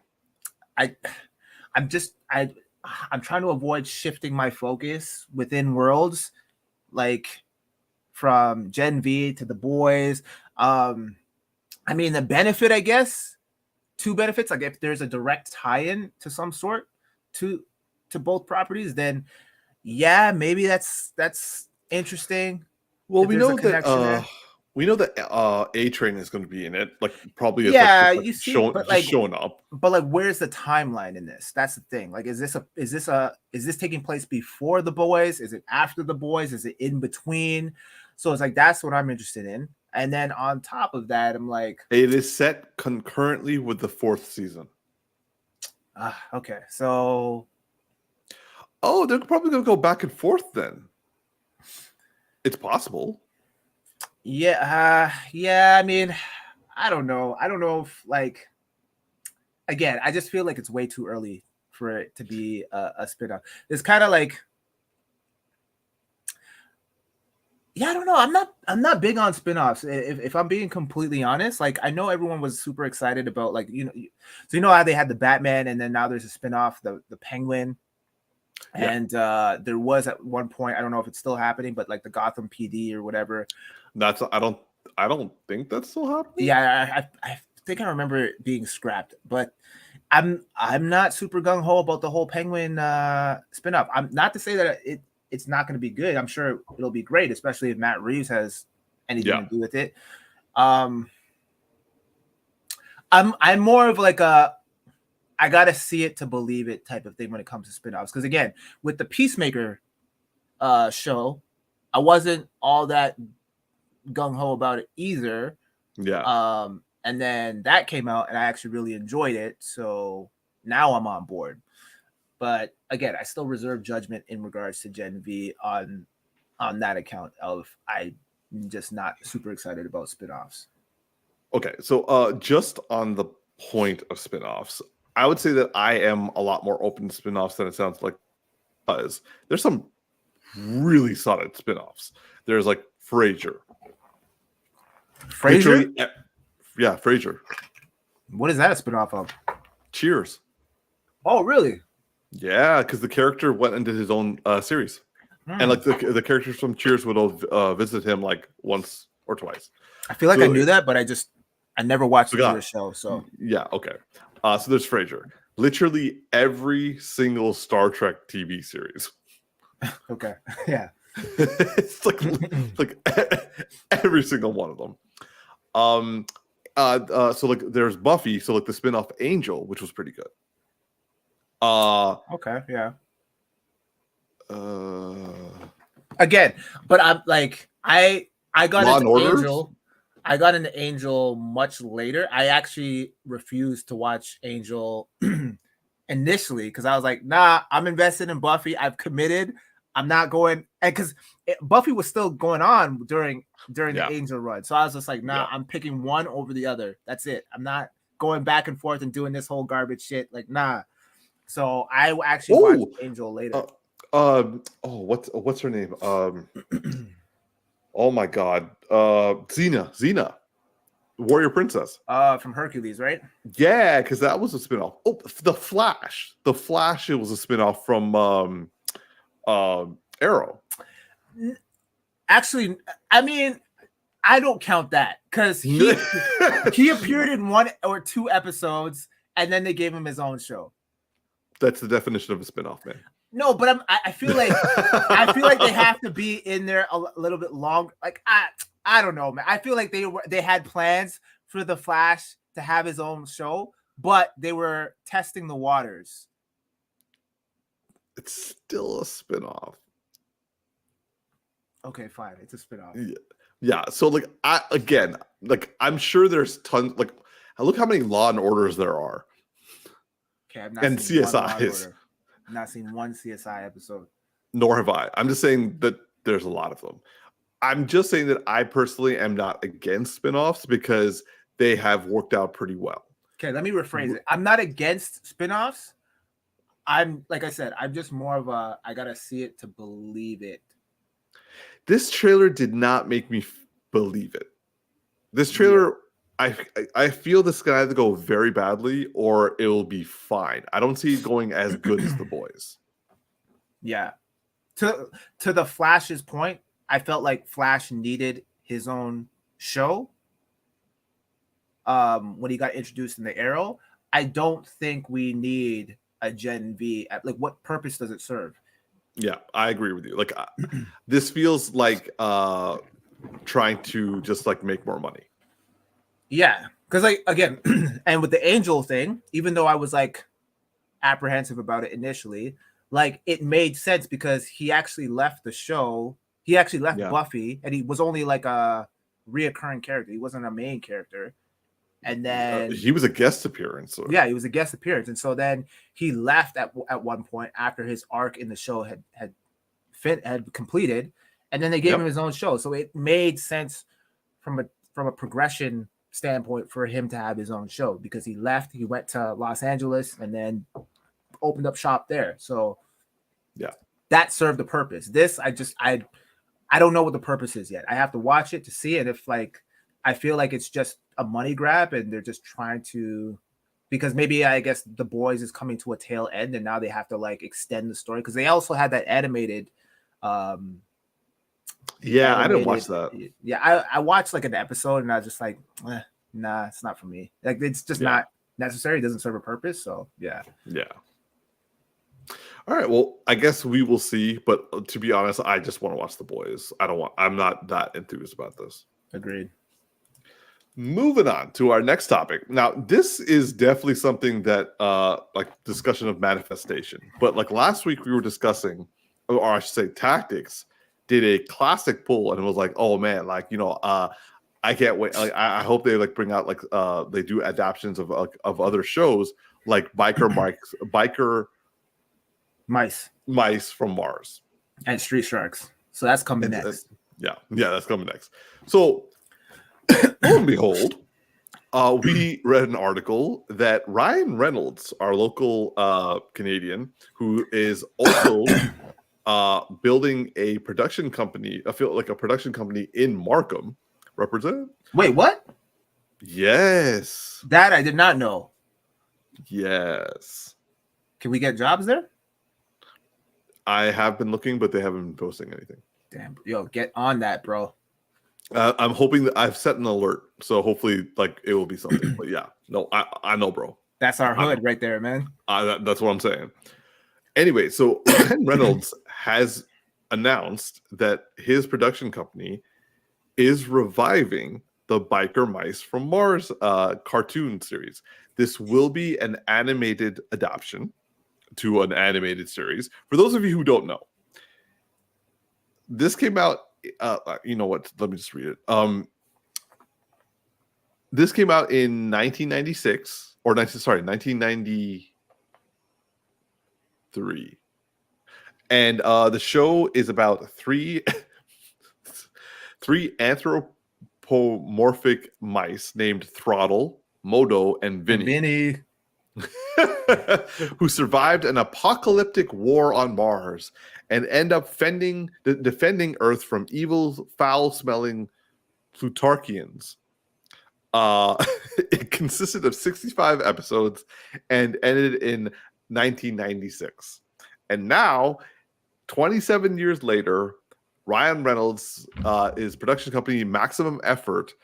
I'm trying to avoid shifting my focus within worlds, like from Gen V to The Boys. I mean, the benefit, I guess, two benefits. Like if there's a direct tie-in to some sort to both properties, then yeah, maybe that's interesting. Well, if there's a connection there. we know that A Train is going to be in it. Like probably it's Yeah, like you see, but just like, showing up. where's the timeline in this? That's the thing. Like, is this taking place before the boys? Is it after the boys? Is it in between? So it's like that's what I'm interested in. And then on top of that, I'm like, It is set concurrently with the 4th season. Okay, so Oh, they're probably going to go back and forth then. It's possible. yeah, yeah. I mean, I don't know. I don't know if like again, I just feel like it's way too early for it to be a spin-off. It's kind of like, yeah, I don't know. I'm not big on spin-offs. If I'm being completely honest, like I know everyone was super excited about like, so you know how they had the Batman and then now there's a spin-off, the Penguin. Yeah. And there was at one point, I don't know if it's still happening, but like the Gotham PD or whatever. I don't think that's still happening. Yeah, I think I remember it being scrapped, but I'm not super gung ho about the whole Penguin spin-off. I'm not to say that it's not going to be good. I'm sure it'll be great, especially if Matt Reeves has anything to do with it. I'm more of like I gotta see it to believe it type of thing when it comes to spin-offs. Because again, with the Peacemaker show, I wasn't all that gung-ho about it either. Yeah. And then that came out and I actually really enjoyed it. So now I'm on board. But again, I still reserve judgment in regards to Gen V on that account of I'm just not super excited about spin-offs. Okay, so just on the point of spin-offs, I would say that I am a lot more open to spin-offs than it sounds like, because there's some really solid spin-offs. There's like Frasier. Frasier? Yeah, Frasier. What is that a spin-off of? Cheers. Oh, really? Yeah, because the character went into his own series. And like the characters from Cheers would all visit him like once or twice. I feel like I knew that, but I never watched the show. So yeah, okay. So there's Frasier. Literally every single Star Trek TV series. Okay. Yeah. It's like every single one of them. So like there's Buffy, so like the spin-off Angel, which was pretty good. Okay, yeah. Again, but I'm like I got into Angel. I got into Angel much later. I actually refused to watch Angel initially because I was like, nah, I'm invested in Buffy. I've committed. I'm not going, and because Buffy was still going on during the Angel run. So I was just like, nah, I'm picking one over the other. That's it. I'm not going back and forth and doing this whole garbage shit. Like, nah. So I actually watched Angel later. What's her name? Oh my God. Xena. Warrior Princess. From Hercules, right? Yeah, because that was a spinoff. Oh, The Flash. The Flash, it was a spinoff from Arrow. Actually, I mean, I don't count that because he appeared in 1 or 2 episodes and then they gave him his own show. That's the definition of a spinoff, man. No, but I feel like they have to be in there a little bit longer. Like I don't know, man. I feel like they had plans for the Flash to have his own show, but they were testing the waters. It's still a spinoff. Okay, fine. It's a spinoff. Yeah. So like I'm sure there's tons. Like, look how many Law and Orders there are. Okay, I've not and seen CSIs. I've not seen one CSI episode. Nor have I. I'm just saying that there's a lot of them. I'm just saying that I personally am not against spinoffs because they have worked out pretty well. Okay, let me rephrase it. I'm not against spinoffs. I'm, like I said, I'm just more of a, I gotta see it to believe it. This trailer did not make me believe it. This trailer, I feel this guy either go very badly or it will be fine. I don't see it going as good as The Boys. Yeah. To the Flash's point, I felt like Flash needed his own show when he got introduced in the Arrow. I don't think we need a Gen V. Like, what purpose does it serve? Yeah, I agree with you. Like, this feels like trying to just like make more money. Yeah, because like again, and with the Angel thing, even though I was like apprehensive about it initially, like it made sense because he actually left the show. He actually left Buffy, and he was only like a reoccurring character. He wasn't a main character. And then he was a guest appearance. Or... Yeah, he was a guest appearance, and so then he left at one point after his arc in the show had completed, and then they gave him his own show. So it made sense from a progression standpoint for him to have his own show because he left, he went to Los Angeles, and then opened up shop there. So yeah, that served the purpose. This I don't know what the purpose is yet. I have to watch it to see it. If like I feel like it's just a money grab and they're just trying to, because maybe I guess The Boys is coming to a tail end and now they have to like extend the story because they also had that animated. I didn't watch that. Yeah, I watched like an episode and I was just like, nah, it's not for me. Like it's just not necessary. It doesn't serve a purpose. So yeah. All right. Well, I guess we will see. But to be honest, I just want to watch The Boys. I'm not that enthused about this. Agreed. Moving on to our next topic. Now, this is definitely something that like discussion of manifestation. But like last week we were discussing, or I should say Tactics did a classic pull and it was like, oh man, like, you know, I can't wait. Like, I hope they like bring out like they do adaptations of other shows like Biker Mice from Mars and Street Sharks. So that's coming next. Yeah, that's coming next. So lo and behold, we read an article that Ryan Reynolds, our local Canadian, who is also building a production company, I feel like a production company in Markham, represent. Wait, what? Yes. That I did not know. Yes. Can we get jobs there? I have been looking, but they haven't been posting anything. Damn, yo, get on that, bro. I'm hoping that I've set an alert, so hopefully, like it will be something. But yeah, no, I know, bro. That's our hood right there, man. That's what I'm saying. Anyway, so Ryan Reynolds has announced that his production company is reviving the Biker Mice from Mars cartoon series. This will be an animated adaptation to an animated series. For those of you who don't know, this came out. You know what? Let me just read it. This came out in 1996 or 1993, and the show is about three anthropomorphic mice named Throttle, Modo, and Vinny. Who survived an apocalyptic war on Mars and end up defending Earth from evil, foul-smelling Plutarchians. It consisted of 65 episodes and ended in 1996. And now, 27 years later, Ryan Reynolds' his production company, Maximum Effort,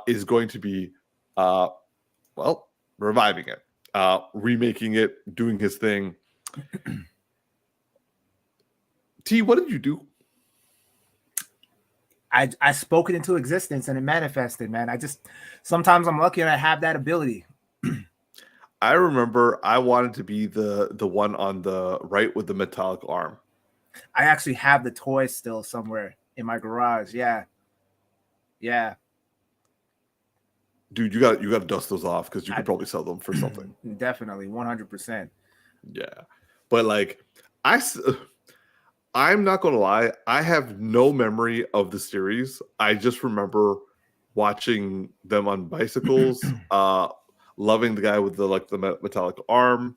is going to be, reviving it. Remaking it, doing his thing. T, what did you do? I spoke it into existence and it manifested, man. Sometimes I'm lucky and I have that ability. I remember I wanted to be the one on the right with the metallic arm. I actually have the toy still somewhere in my garage. Yeah. Dude, you got to dust those off because you could probably sell them for something. Definitely, 100%. Yeah, but like, I'm not gonna lie, I have no memory of the series. I just remember watching them on bicycles, loving the guy with the metallic arm,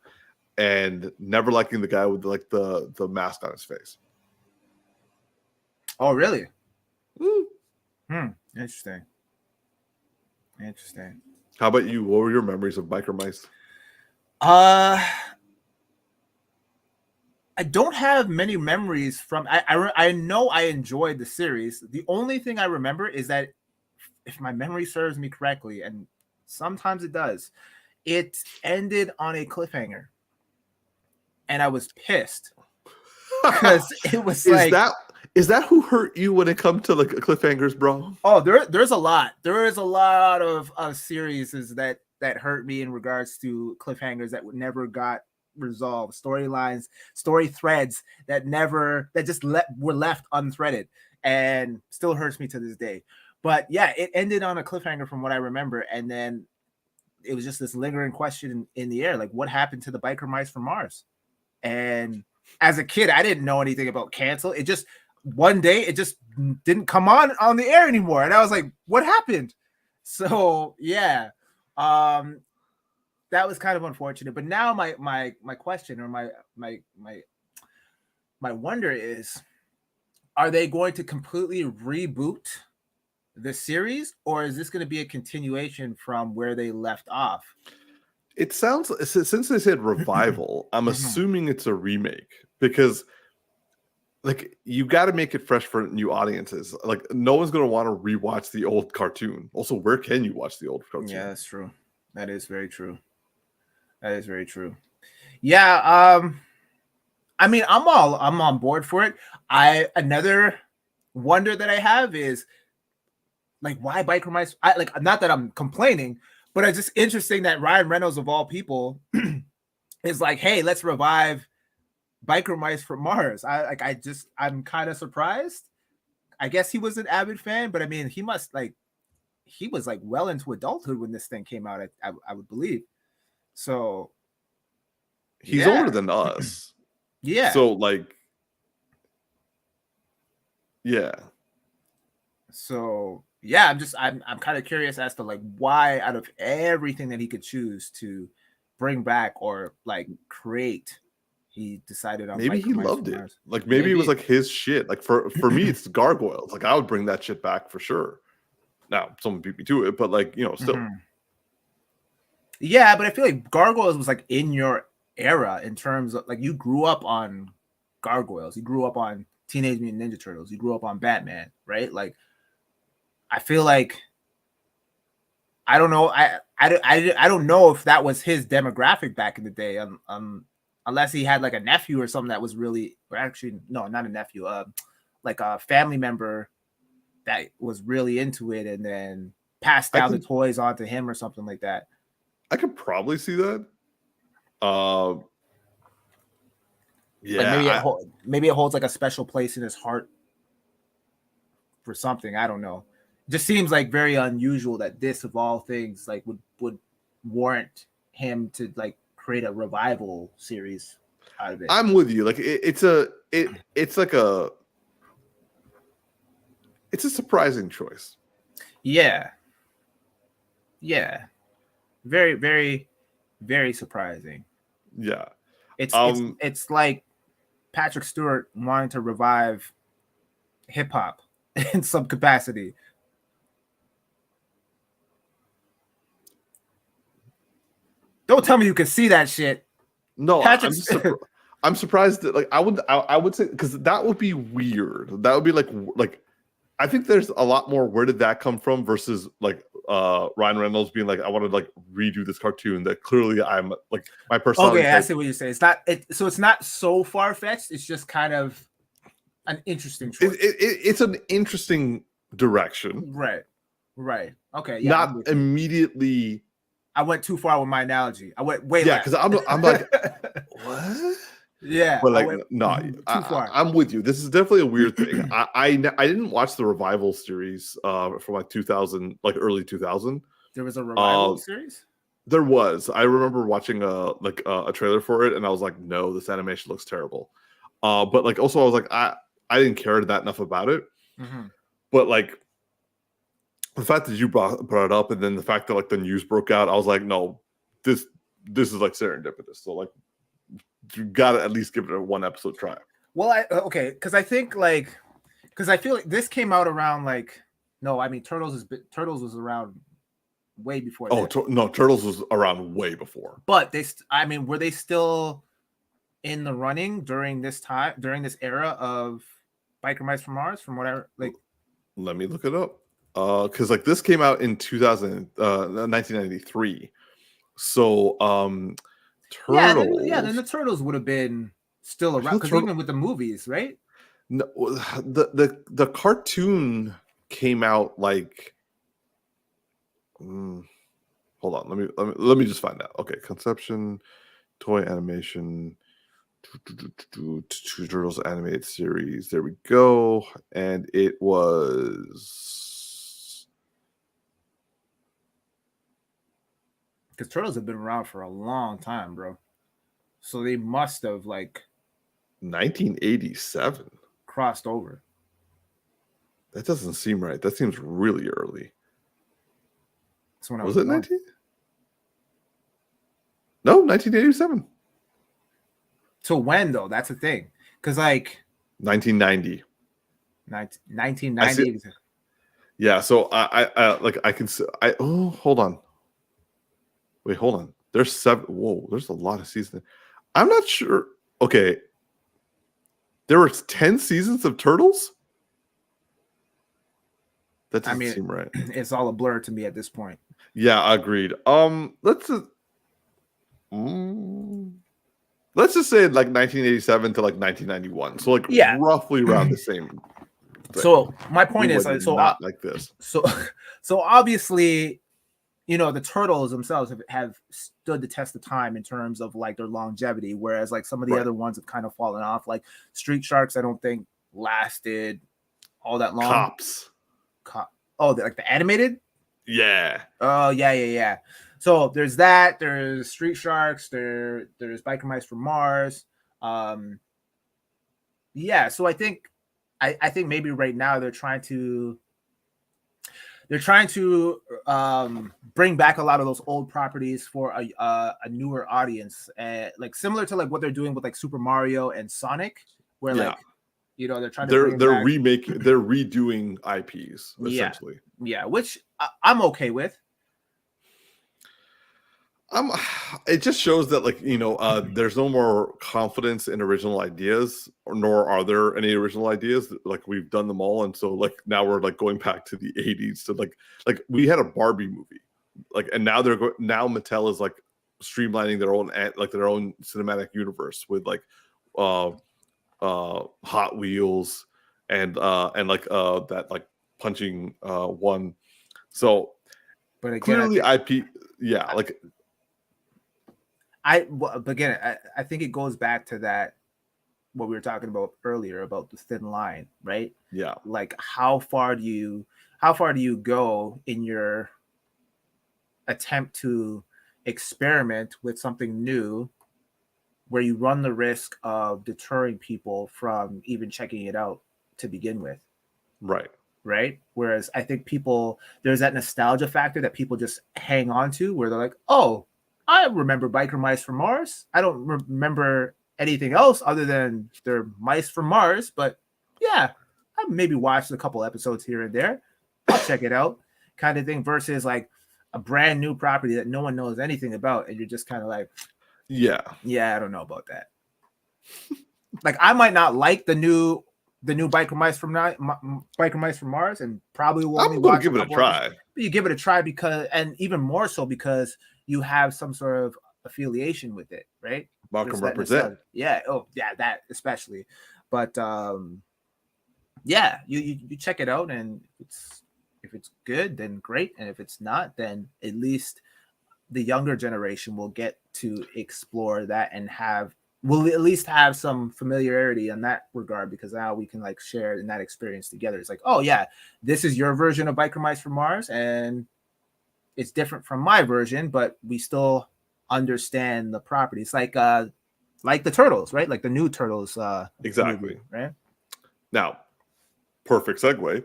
and never liking the guy with the mask on his face. Oh, really? Interesting. How about you? What were your memories of Biker Mice? I don't have many memories from. I know I enjoyed the series. The only thing I remember is that, if my memory serves me correctly, and sometimes it does, it ended on a cliffhanger, and I was pissed because it was Is that who hurt you when it comes to like cliffhangers, bro? Oh, there's a lot. There is a lot of series that hurt me in regards to cliffhangers that never got resolved, storylines, story threads that just were left unthreaded, and still hurts me to this day. But yeah, it ended on a cliffhanger from what I remember, and then it was just this lingering question in the air, like what happened to the biker mice from Mars? And as a kid, I didn't know anything about cancel. It just one day it just didn't come on the air anymore, and I was like, what happened? So yeah, that was kind of unfortunate. But now my question, or my wonder is, are they going to completely reboot the series, or is this going to be a continuation from where they left off? It sounds, since they said revival, I'm assuming it's a remake, because like you got to make it fresh for new audiences. Like no one's going to want to rewatch the old cartoon. Also, where can you watch the old cartoon? Yeah, that's true. That is very true. That is very true. Yeah, I mean, I'm on board for it. Another wonder that I have is, like, why biker mice? Not that I'm complaining, but it's just interesting that Ryan Reynolds of all people is like, hey, let's revive biker mice from Mars. I'm kind of surprised. I guess he was an avid fan, but I mean, he was like well into adulthood when this thing came out. I would believe. So he's older than us. Yeah. So like, yeah. So yeah, I'm kind of curious as to like why, out of everything that he could choose to bring back or like create, he decided on maybe he loved it. Like maybe it was like his shit. Like for me, it's gargoyles. Like I would bring that shit back for sure. Now someone beat me to it, but like, you know, still. Yeah, but I feel like gargoyles was like in your era in terms of like you grew up on gargoyles, you grew up on Teenage Mutant Ninja Turtles, you grew up on Batman, right? Like I feel like I don't know. I don't know if that was his demographic back in the day. Unless he had like a nephew or something that was really, or actually no, not a nephew. Like a family member that was really into it, and then passed down the toys onto him or something like that. I could probably see that. Yeah, like maybe it holds like a special place in his heart for something. I don't know. It just seems like very unusual that this, of all things, like would warrant him to like create a revival series out of it. I'm with you. Like it's like it's a surprising choice. Yeah. Very, very, very surprising. Yeah. It's like Patrick Stewart wanting to revive hip hop in some capacity. Don't tell me you can see that shit. No, I'm surprised that like I would say, because that would be weird. That would be like I think there's a lot more where did that come from versus like Ryan Reynolds being like, I want to like redo this cartoon that clearly I'm like my personality. Okay, I see what you're saying. It's not so far fetched. It's just kind of an interesting choice. It's an interesting direction. Right. Okay. Yeah, not immediately. I went too far with my analogy. I went way. Yeah, because I'm like, what? Yeah, but like no, too far. I'm with you. This is definitely a weird thing. I didn't watch the revival series from like 2000, like early 2000. There was a revival series. There was. I remember watching a trailer for it, and I was like, no, this animation looks terrible. But like also I was like, I didn't care that enough about it. But like the fact that you brought it up, and then the fact that like the news broke out, I was like, no, this is like serendipitous. So like, you gotta at least give it a one episode try. Well, because I think like, because I feel like this came out around like, no, I mean Turtles was around way before. Oh no, Turtles was around way before. But were they still in the running during this era of Biker Mice from Mars? From whatever, like, let me look it up. Because like this came out in 1993. So Turtles. Then the Turtles would have been still around, because even with the movies, right? No, the cartoon came out like. Hold on, let me just find out. Okay, conception, toy animation, Turtles animated series. There we go, and it was because Turtles have been around for a long time, bro. So they must have like 1987. crossed over. That doesn't seem right. That seems really early. That's when Was it 19? No, 1987. So when though? That's the thing. Because like 1990. 1990. Yeah, so I like I can hold on. Wait, hold on. There's 7. Whoa, there's a lot of seasons. I'm not sure. Okay. There were 10 seasons of Turtles? That doesn't seem right. It's all a blur to me at this point. Yeah, agreed. Let's just say like 1987 to like 1991. So like roughly around the same thing. So my point is not like this. So obviously, you know, the Turtles themselves have stood the test of time in terms of like their longevity, whereas like some of the other ones have kind of fallen off. Like Street Sharks, I don't think lasted all that long. Cops. Oh, like the animated? Yeah. Oh, yeah. So there's that. There's Street Sharks. There's Biker Mice from Mars. Yeah. So I think maybe right now they're trying to bring back a lot of those old properties for a newer audience, like similar to like what they're doing with like Super Mario and Sonic, where like, you know, they're trying to they're redoing IPs essentially. Yeah, which I'm okay with. It just shows that like, you know, there's no more confidence in original ideas, nor are there any original ideas. Like we've done them all, and so like now we're like going back to the 80s to like we had a Barbie movie, like, and now now Mattel is like streamlining their own cinematic universe with like Hot Wheels and like that like punching one. So but again, clearly IP, like I think it goes back to that what we were talking about earlier about the thin line, right? Yeah. Like how far do you go in your attempt to experiment with something new where you run the risk of deterring people from even checking it out to begin with? Right. Whereas I think there's that nostalgia factor that people just hang on to where they're like, oh, I remember Biker Mice from Mars. I don't remember anything else other than they're mice from Mars, but yeah, I maybe watched a couple episodes here and there. I'll check it out, kind of thing, versus like a brand new property that no one knows anything about, and you're just kind of like, yeah, I don't know about that. Like I might not like the new Biker Mice from Mars, and probably will only watch give it a try. But you give it a try because, and even more so because you have some sort of affiliation with it, right? Malcolm represent. Yeah. Oh, yeah, that especially. But yeah, you check it out, and if it's good, then great, and if it's not, then at least the younger generation will get to explore that and we'll at least have some familiarity in that regard, because now we can like share in that experience together. It's like, oh yeah, this is your version of Biker Mice from Mars, and it's different from my version, but we still understand the property. It's like the Turtles, right? Like the new Turtles. Exactly. Movie, right? Now, perfect segue.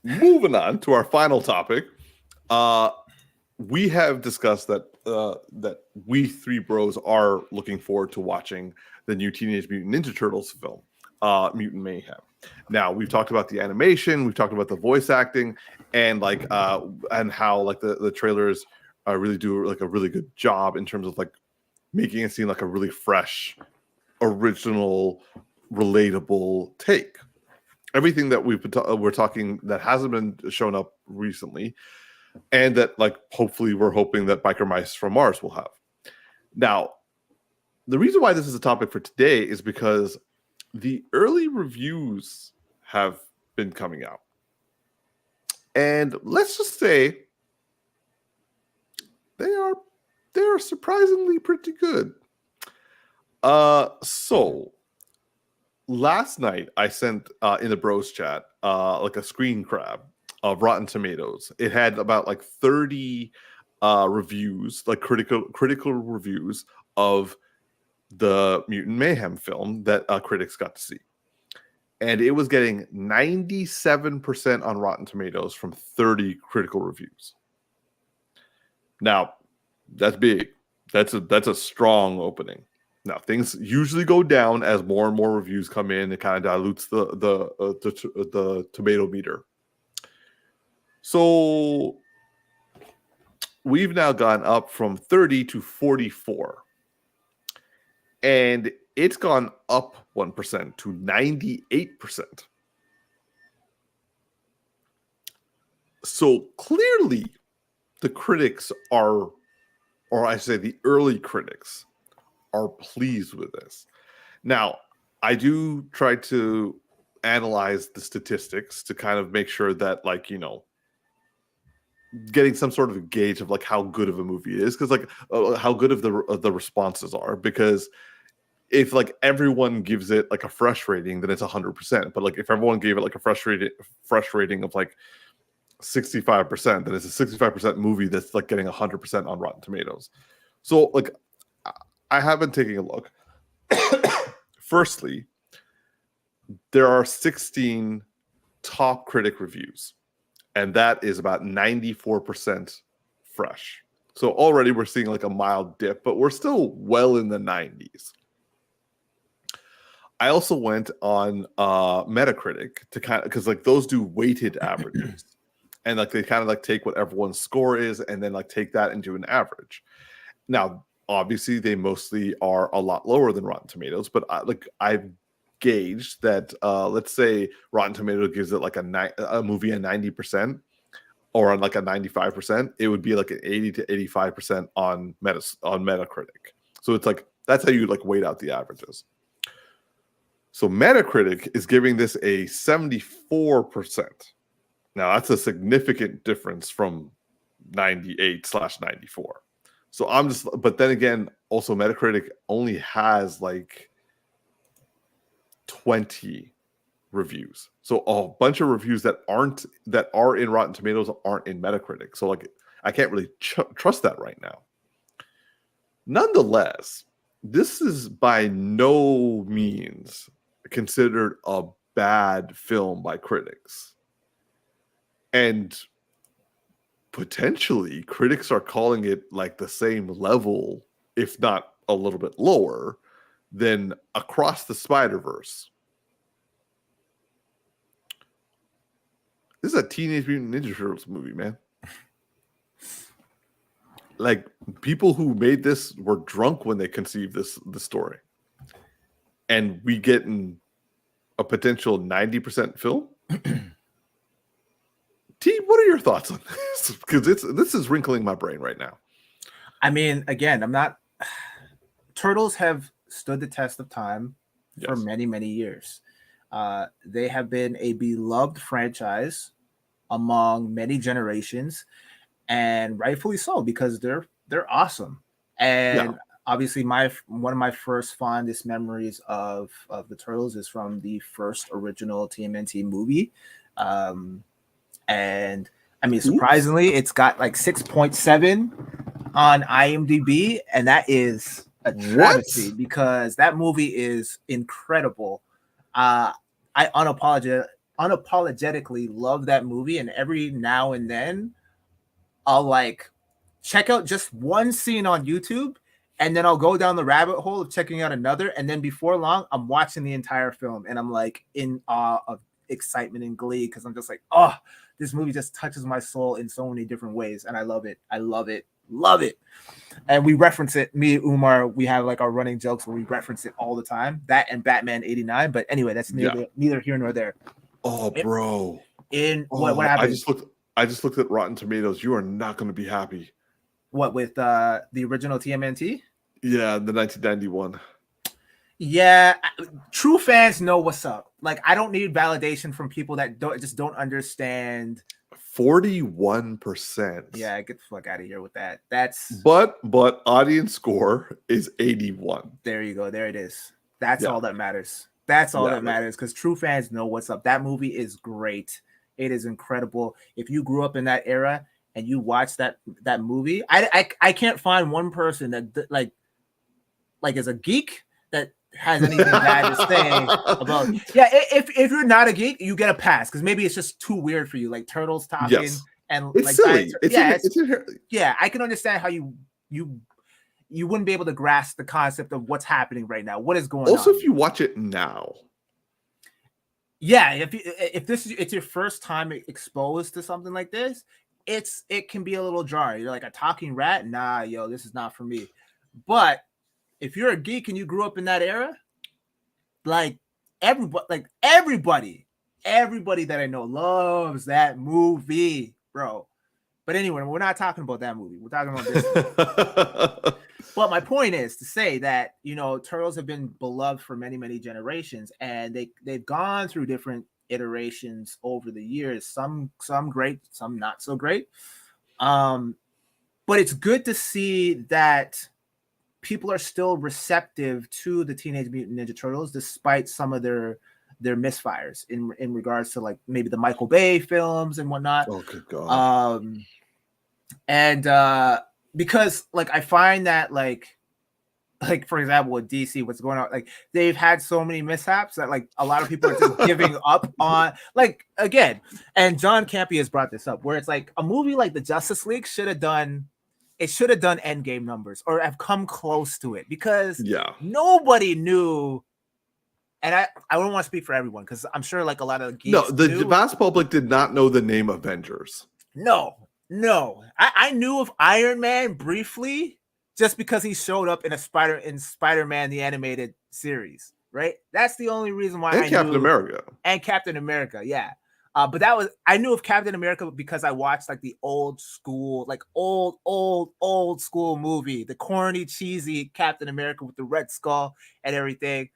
Moving on to our final topic. We have discussed that that we three bros are looking forward to watching the new Teenage Mutant Ninja Turtles film, Mutant Mayhem. Now, we've talked about the animation, we've talked about the voice acting, and like and how like the trailers really do like a really good job in terms of like making it seem like a really fresh, original, relatable take. Everything that we're talking that hasn't been shown up recently, and that like hopefully we're hoping that Biker Mice from Mars will have. Now, the reason why this is a topic for today is because the early reviews have been coming out. And let's just say they are surprisingly pretty good. So last night I sent in the bros chat like a screen grab of Rotten Tomatoes. It had about like 30 reviews, like critical reviews of the Mutant Mayhem film that critics got to see. And it was getting 97% on Rotten Tomatoes from 30 critical reviews. Now, that's big. That's a strong opening. Now, things usually go down as more and more reviews come in. It kind of dilutes the tomato meter. So we've now gone up from 30 to 44. And it's gone up 1% to 98%. So clearly, the critics are, or I say the early critics, are pleased with this. Now, I do try to analyze the statistics to kind of make sure that, like, you know, getting some sort of a gauge of like how good of a movie it is, because like how good of the responses are, because if like everyone gives it like a fresh rating, then it's 100%. But like if everyone gave it like a fresh rating of like 65%, then it's a 65% movie that's like getting 100% on Rotten Tomatoes. So like I have been taking a look. Firstly, there are 16 top critic reviews, and that is about 94% fresh. So already we're seeing like a mild dip, but we're still well in the 90s. I also went on Metacritic to kind of, because like those do weighted averages, and like they kind of like take what everyone's score is and then like take that into an average. Now, obviously, they mostly are a lot lower than Rotten Tomatoes, but I've gauged that let's say Rotten Tomatoes gives it like a movie a 90% or on like a 95%, it would be like an 80 to 85% on Metacritic. So it's like that's how you like weight out the averages. So Metacritic is giving this a 74%. Now that's a significant difference from 98/94. So I'm just, but then again, also Metacritic only has like 20 reviews. So a bunch of reviews that are in Rotten Tomatoes aren't in Metacritic. So like I can't really trust that right now. Nonetheless, this is by no means considered a bad film by critics. And potentially critics are calling it like the same level, if not a little bit lower, than Across the Spider-Verse. This is a Teenage Mutant Ninja Turtles movie, man. Like, people who made this were drunk when they conceived the story. And we getting a potential 90% film? T, what are your thoughts on this? Because this is wrinkling my brain right now. I mean, again, Turtles have stood the test of time for many, many years. They have been a beloved franchise among many generations, and rightfully so, because they're awesome. And obviously, one of my first fondest memories of the Turtles is from the first original TMNT movie. And I mean, surprisingly, it's got like 6.7 on IMDb, and that is a travesty because that movie is incredible. I unapologetically love that movie, and every now and then I'll like check out just one scene on YouTube, and then I'll go down the rabbit hole of checking out another, and then before long I'm watching the entire film, and I'm like in awe of excitement and glee because I'm just like, oh, this movie just touches my soul in so many different ways, and I love it. And we reference it. Me, Umar, we have like our running jokes where we reference it all the time. That and Batman '89. But anyway, that's neither here nor there. Oh, bro. What happened? I just looked at Rotten Tomatoes. You are not going to be happy. What, with the original TMNT? Yeah, the 1991. Yeah, true fans know what's up. Like, I don't need validation from people that don't understand. 41%. Yeah, get the fuck out of here with that. That's But audience score is 81. there you go. There it is. That's Yeah. all that matters. That's all Yeah, that matters, because true fans know what's up. That movie is great. It is incredible. If you grew up in that era and you watch that movie, I can't find one person that like is a geek that has anything bad to say about. Yeah, if you're not a geek, you get a pass, because maybe it's just too weird for you, like turtles talking. Yes. And It's like silly. yeah, I can understand how you wouldn't be able to grasp the concept of what's happening right now. What is going on? Also, if you watch it now. Yeah, if this is it's your first time exposed to something like this, it can be a little jarring. You're like, a talking rat? Nah, yo, this is not for me. But if you're a geek and you grew up in that era, like everybody that I know loves that movie, bro. But anyway, we're not talking about that movie. We're talking about this. But my point is to say that, turtles have been beloved for many, many generations, and they've gone through different iterations over the years. Some great, some not so great. But it's good to see that people are still receptive to the Teenage Mutant Ninja Turtles, despite some of their misfires in regards to, like, maybe the Michael Bay films and whatnot. Oh, good God. And because, like, I find that, like for example, with DC, what's going on, like, they've had so many mishaps that, like, a lot of people are just giving up on, like, again, and John Campy has brought this up, where it's like a movie like the Justice League should have done Endgame numbers, or have come close to it, because nobody knew. And I don't want to speak for everyone, because I'm sure, like, a lot of geeks the vast public did not know the name Avengers. No. I knew of Iron Man briefly, just because he showed up in Spider-Man the animated series, right? That's the only reason why. And Captain America, yeah. But I knew of Captain America because I watched, like, the old school, like old school movie, the corny, cheesy Captain America with the red skull and everything.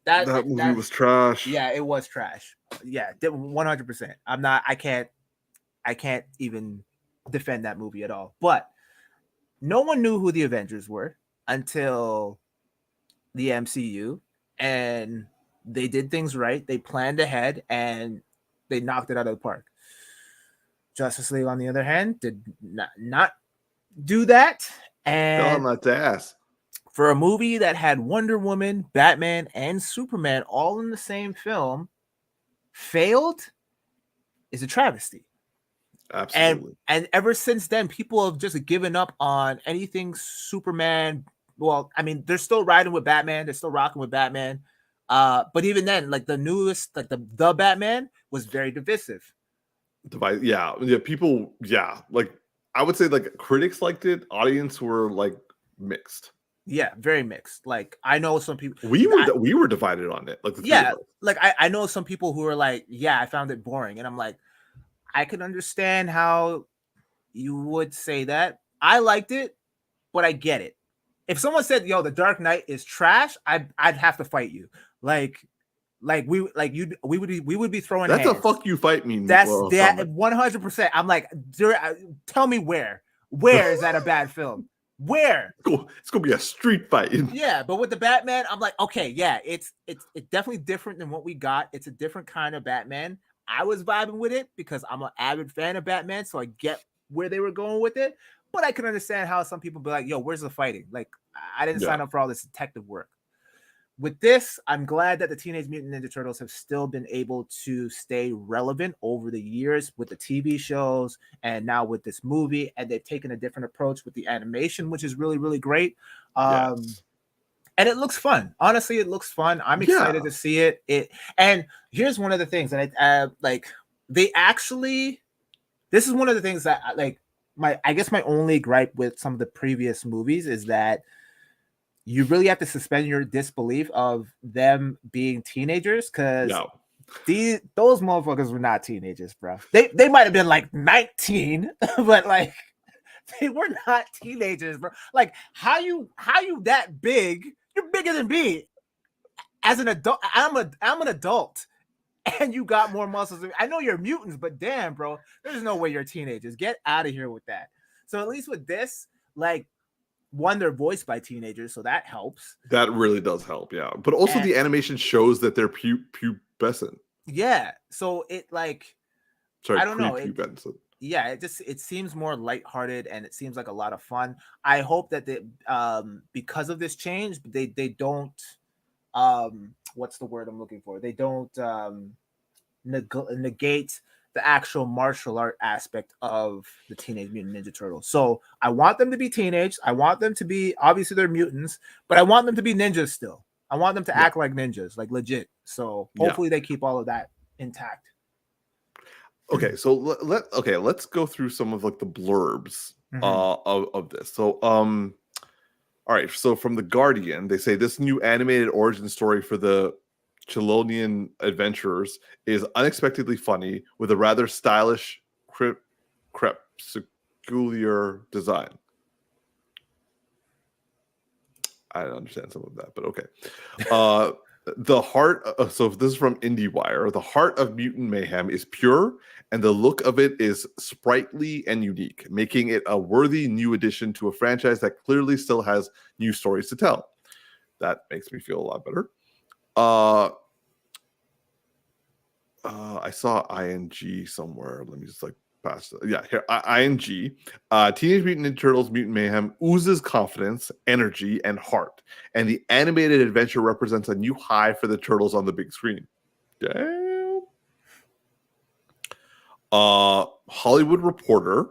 That movie was trash. Yeah, it was trash. Yeah, 100%. I can't even defend that movie at all. But no one knew who the Avengers were until the MCU, and they did things right. They planned ahead, and they knocked it out of the park. Justice League, on the other hand, did not do that. And not to ask. For a movie that had Wonder Woman, Batman, and Superman all in the same film, failed is a travesty. Absolutely. And ever since then, people have just given up on anything Superman. Well, I mean, they're still riding with Batman. They're still rocking with Batman. But even then, like, the newest, like the Batman was very divisive. Yeah. People, like, I would say, like, critics liked it. Audience were, like, mixed. Yeah, very mixed. Like, I know some people. We were divided on it. Like, like I know some people who are like, yeah, I found it boring, and I'm like, I can understand how you would say that. I liked it, but I get it. If someone said, "Yo, The Dark Knight is trash," I'd have to fight you. We would be throwing. That's hands. a fuck you fight me. That's that 100%. I'm like, tell me where is that a bad film? Where? It's gonna be a street fight. Yeah, but with the Batman, I'm like, okay, yeah, it's definitely different than what we got. It's a different kind of Batman. I was vibing with it because I'm an avid fan of Batman, so I get where they were going with it. But I can understand how some people be like, yo, where's the fighting? Like, I didn't sign up for all this detective work. With this, I'm glad that the Teenage Mutant Ninja Turtles have still been able to stay relevant over the years with the TV shows and now with this movie, and they've taken a different approach with the animation, which is really, really great. And it looks fun. Honestly, it looks fun. I'm excited to see it. And here's one of the things that this is one of the things that, like, I guess my only gripe with some of the previous movies is that you really have to suspend your disbelief of them being teenagers, because those motherfuckers were not teenagers, bro. They might have been like 19, but like they were not teenagers, bro. Like, how you that big? You're bigger than me. as an adult, I'm an adult, and you got more muscles than me. I know you're mutants, but damn, bro, there's no way you're teenagers. Get out of here with that. So at least with this, like, one, they're voiced by teenagers, so that helps. That really does help, yeah. But also And the animation shows that they're pubescent. yeah, so it like Sorry, I don't know. prepubescent. Yeah, it seems more lighthearted and it seems like a lot of fun. I hope that they because of this change, they don't what's the word I'm looking for? They don't negate the actual martial art aspect of the Teenage Mutant Ninja Turtles. So I want them to be teenage. I want them to be, obviously they're mutants, but I want them to be ninjas still. I want them to act like ninjas, like legit. So hopefully they keep all of that intact. Okay, so let's go through some of like the blurbs of this. So all right, so from the Guardian, they say this new animated origin story for the Chelonian adventurers is unexpectedly funny with a rather stylish crepuscular design. I don't understand some of that, but okay. The heart, so this is from IndieWire. The heart of Mutant Mayhem is pure, and the look of it is sprightly and unique, making it a worthy new addition to a franchise that clearly still has new stories to tell. That makes me feel a lot better. I saw ing somewhere. Let me just like pass it. Yeah, here ing. Teenage Mutant Ninja Turtles Mutant Mayhem oozes confidence, energy, and heart, and the animated adventure represents a new high for the turtles on the big screen. Damn. Hollywood Reporter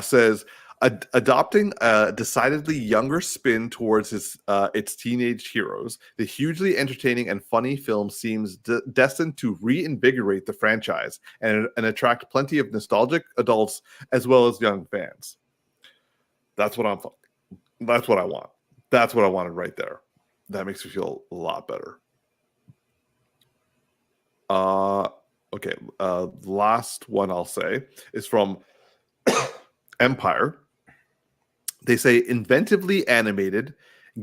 says adopting a decidedly younger spin towards its teenage heroes, the hugely entertaining and funny film seems destined to reinvigorate the franchise and attract plenty of nostalgic adults as well as young fans. That's what I want. That's what I wanted right there. That makes me feel a lot better. Okay. Last one I'll say is from Empire. They say inventively animated,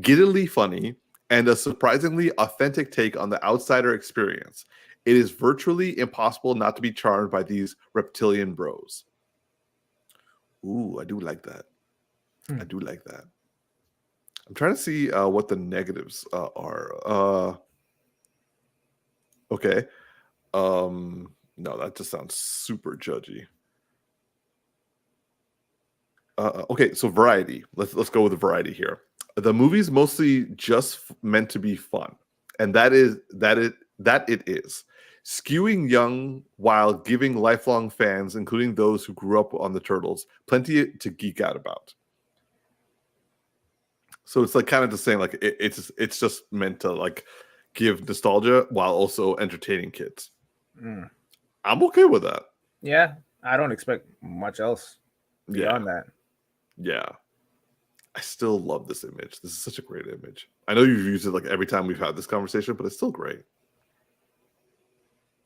giddily funny, and a surprisingly authentic take on the outsider experience. It is virtually impossible not to be charmed by these reptilian bros. Ooh, I do like that. I do like that. I'm trying to see what the negatives are. Okay. No, that just sounds super judgy. Okay, so variety. Let's go with the variety here. The movie's mostly just meant to be fun, and that it is, skewing young while giving lifelong fans, including those who grew up on the Turtles, plenty to geek out about. So it's like kind of just saying like it's just meant to like give nostalgia while also entertaining kids. I'm okay with that. Yeah, I don't expect much else beyond that. Yeah. I still love this image. This is such a great image. I know you've used it like every time we've had this conversation, but it's still great.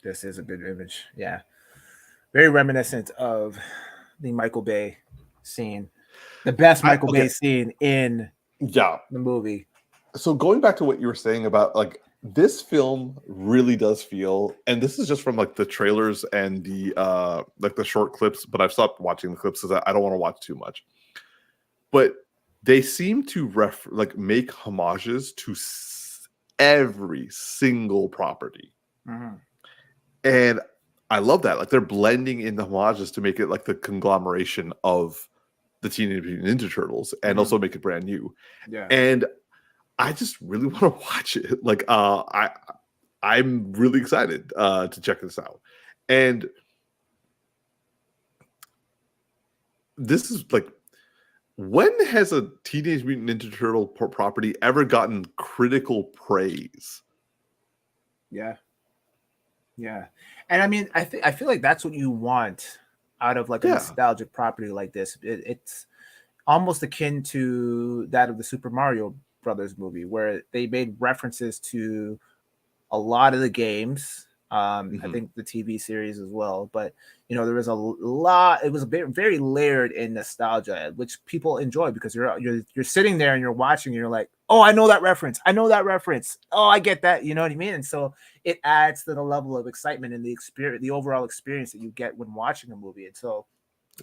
This is a good image. Yeah. Very reminiscent of the Michael Bay scene. The best Michael Bay scene in the movie. So going back to what you were saying about like this film really does feel, and this is just from like the trailers and the like the short clips, but I've stopped watching the clips because I don't want to watch too much. But they seem to make homages to every single property. And I love that. Like they're blending in the homages to make it like the conglomeration of the Teenage Mutant Ninja Turtles and also make it brand new. Yeah. And I just really want to watch it. Like I'm really excited to check this out. And this is like, when has a Teenage Mutant Ninja Turtle property ever gotten critical praise? Yeah. And I mean, I feel like that's what you want out of like a nostalgic property like this. It's almost akin to that of the Super Mario Brothers movie, where they made references to a lot of the games I think the TV series as well. But there was a lot. It was very layered in nostalgia, which people enjoy because you're sitting there and you're watching. And you're like, oh, I know that reference. I know that reference. Oh, I get that. You know what I mean? And so it adds to the level of excitement and the experience, the overall experience that you get when watching a movie. And so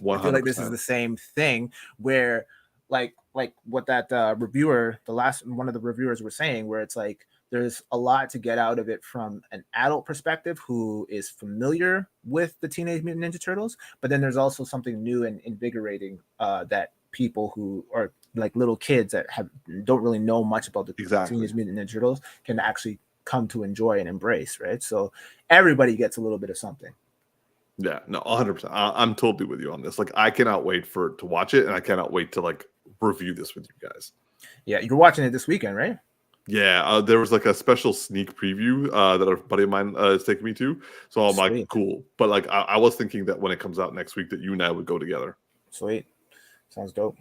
100%. I feel like this is the same thing where like what that reviewer, one of the reviewers were saying, where it's like there's a lot to get out of it from an adult perspective who is familiar with the Teenage Mutant Ninja Turtles, but then there's also something new and invigorating that people who are like little kids that don't really know much about the Teenage Mutant Ninja Turtles can actually come to enjoy and embrace, right? So everybody gets a little bit of something. Yeah, no, 100%. I'm totally with you on this. Like, I cannot wait to watch it, and I cannot wait to like review this with you guys. Yeah, you're watching it this weekend, right? Yeah, there was like a special sneak preview that a buddy of mine is taking me to. So I'm like, cool. But like, I was thinking that when it comes out next week, that you and I would go together. Sweet, sounds dope.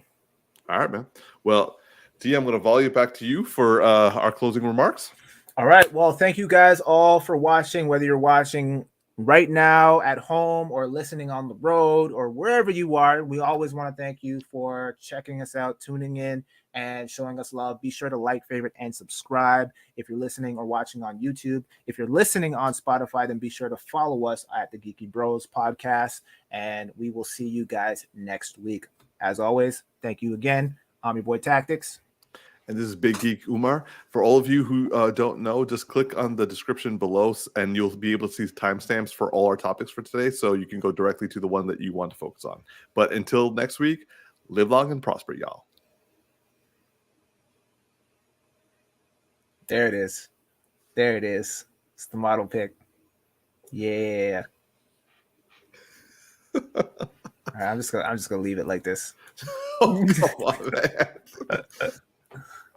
All right, man. Well, T, I'm going to volley it back to you for our closing remarks. All right. Well, thank you guys all for watching, whether you're watching right now at home or listening on the road or wherever you are. We always want to thank you for checking us out, tuning in, and showing us love. Be sure to like, favorite, and subscribe if you're listening or watching on YouTube. If you're listening on Spotify, then be sure to follow us at the Geeky Bros podcast, and we will see you guys next week. As always, thank you again. I'm your boy Tactics. And this is Big Geek Umar. For all of you who don't know, just click on the description below and you'll be able to see timestamps for all our topics for today. So you can go directly to the one that you want to focus on. But until next week, live long and prosper, y'all. There it is. There it is. It's the model pick. Yeah. All right, I'm just gonna leave it like this. Oh, come on, man.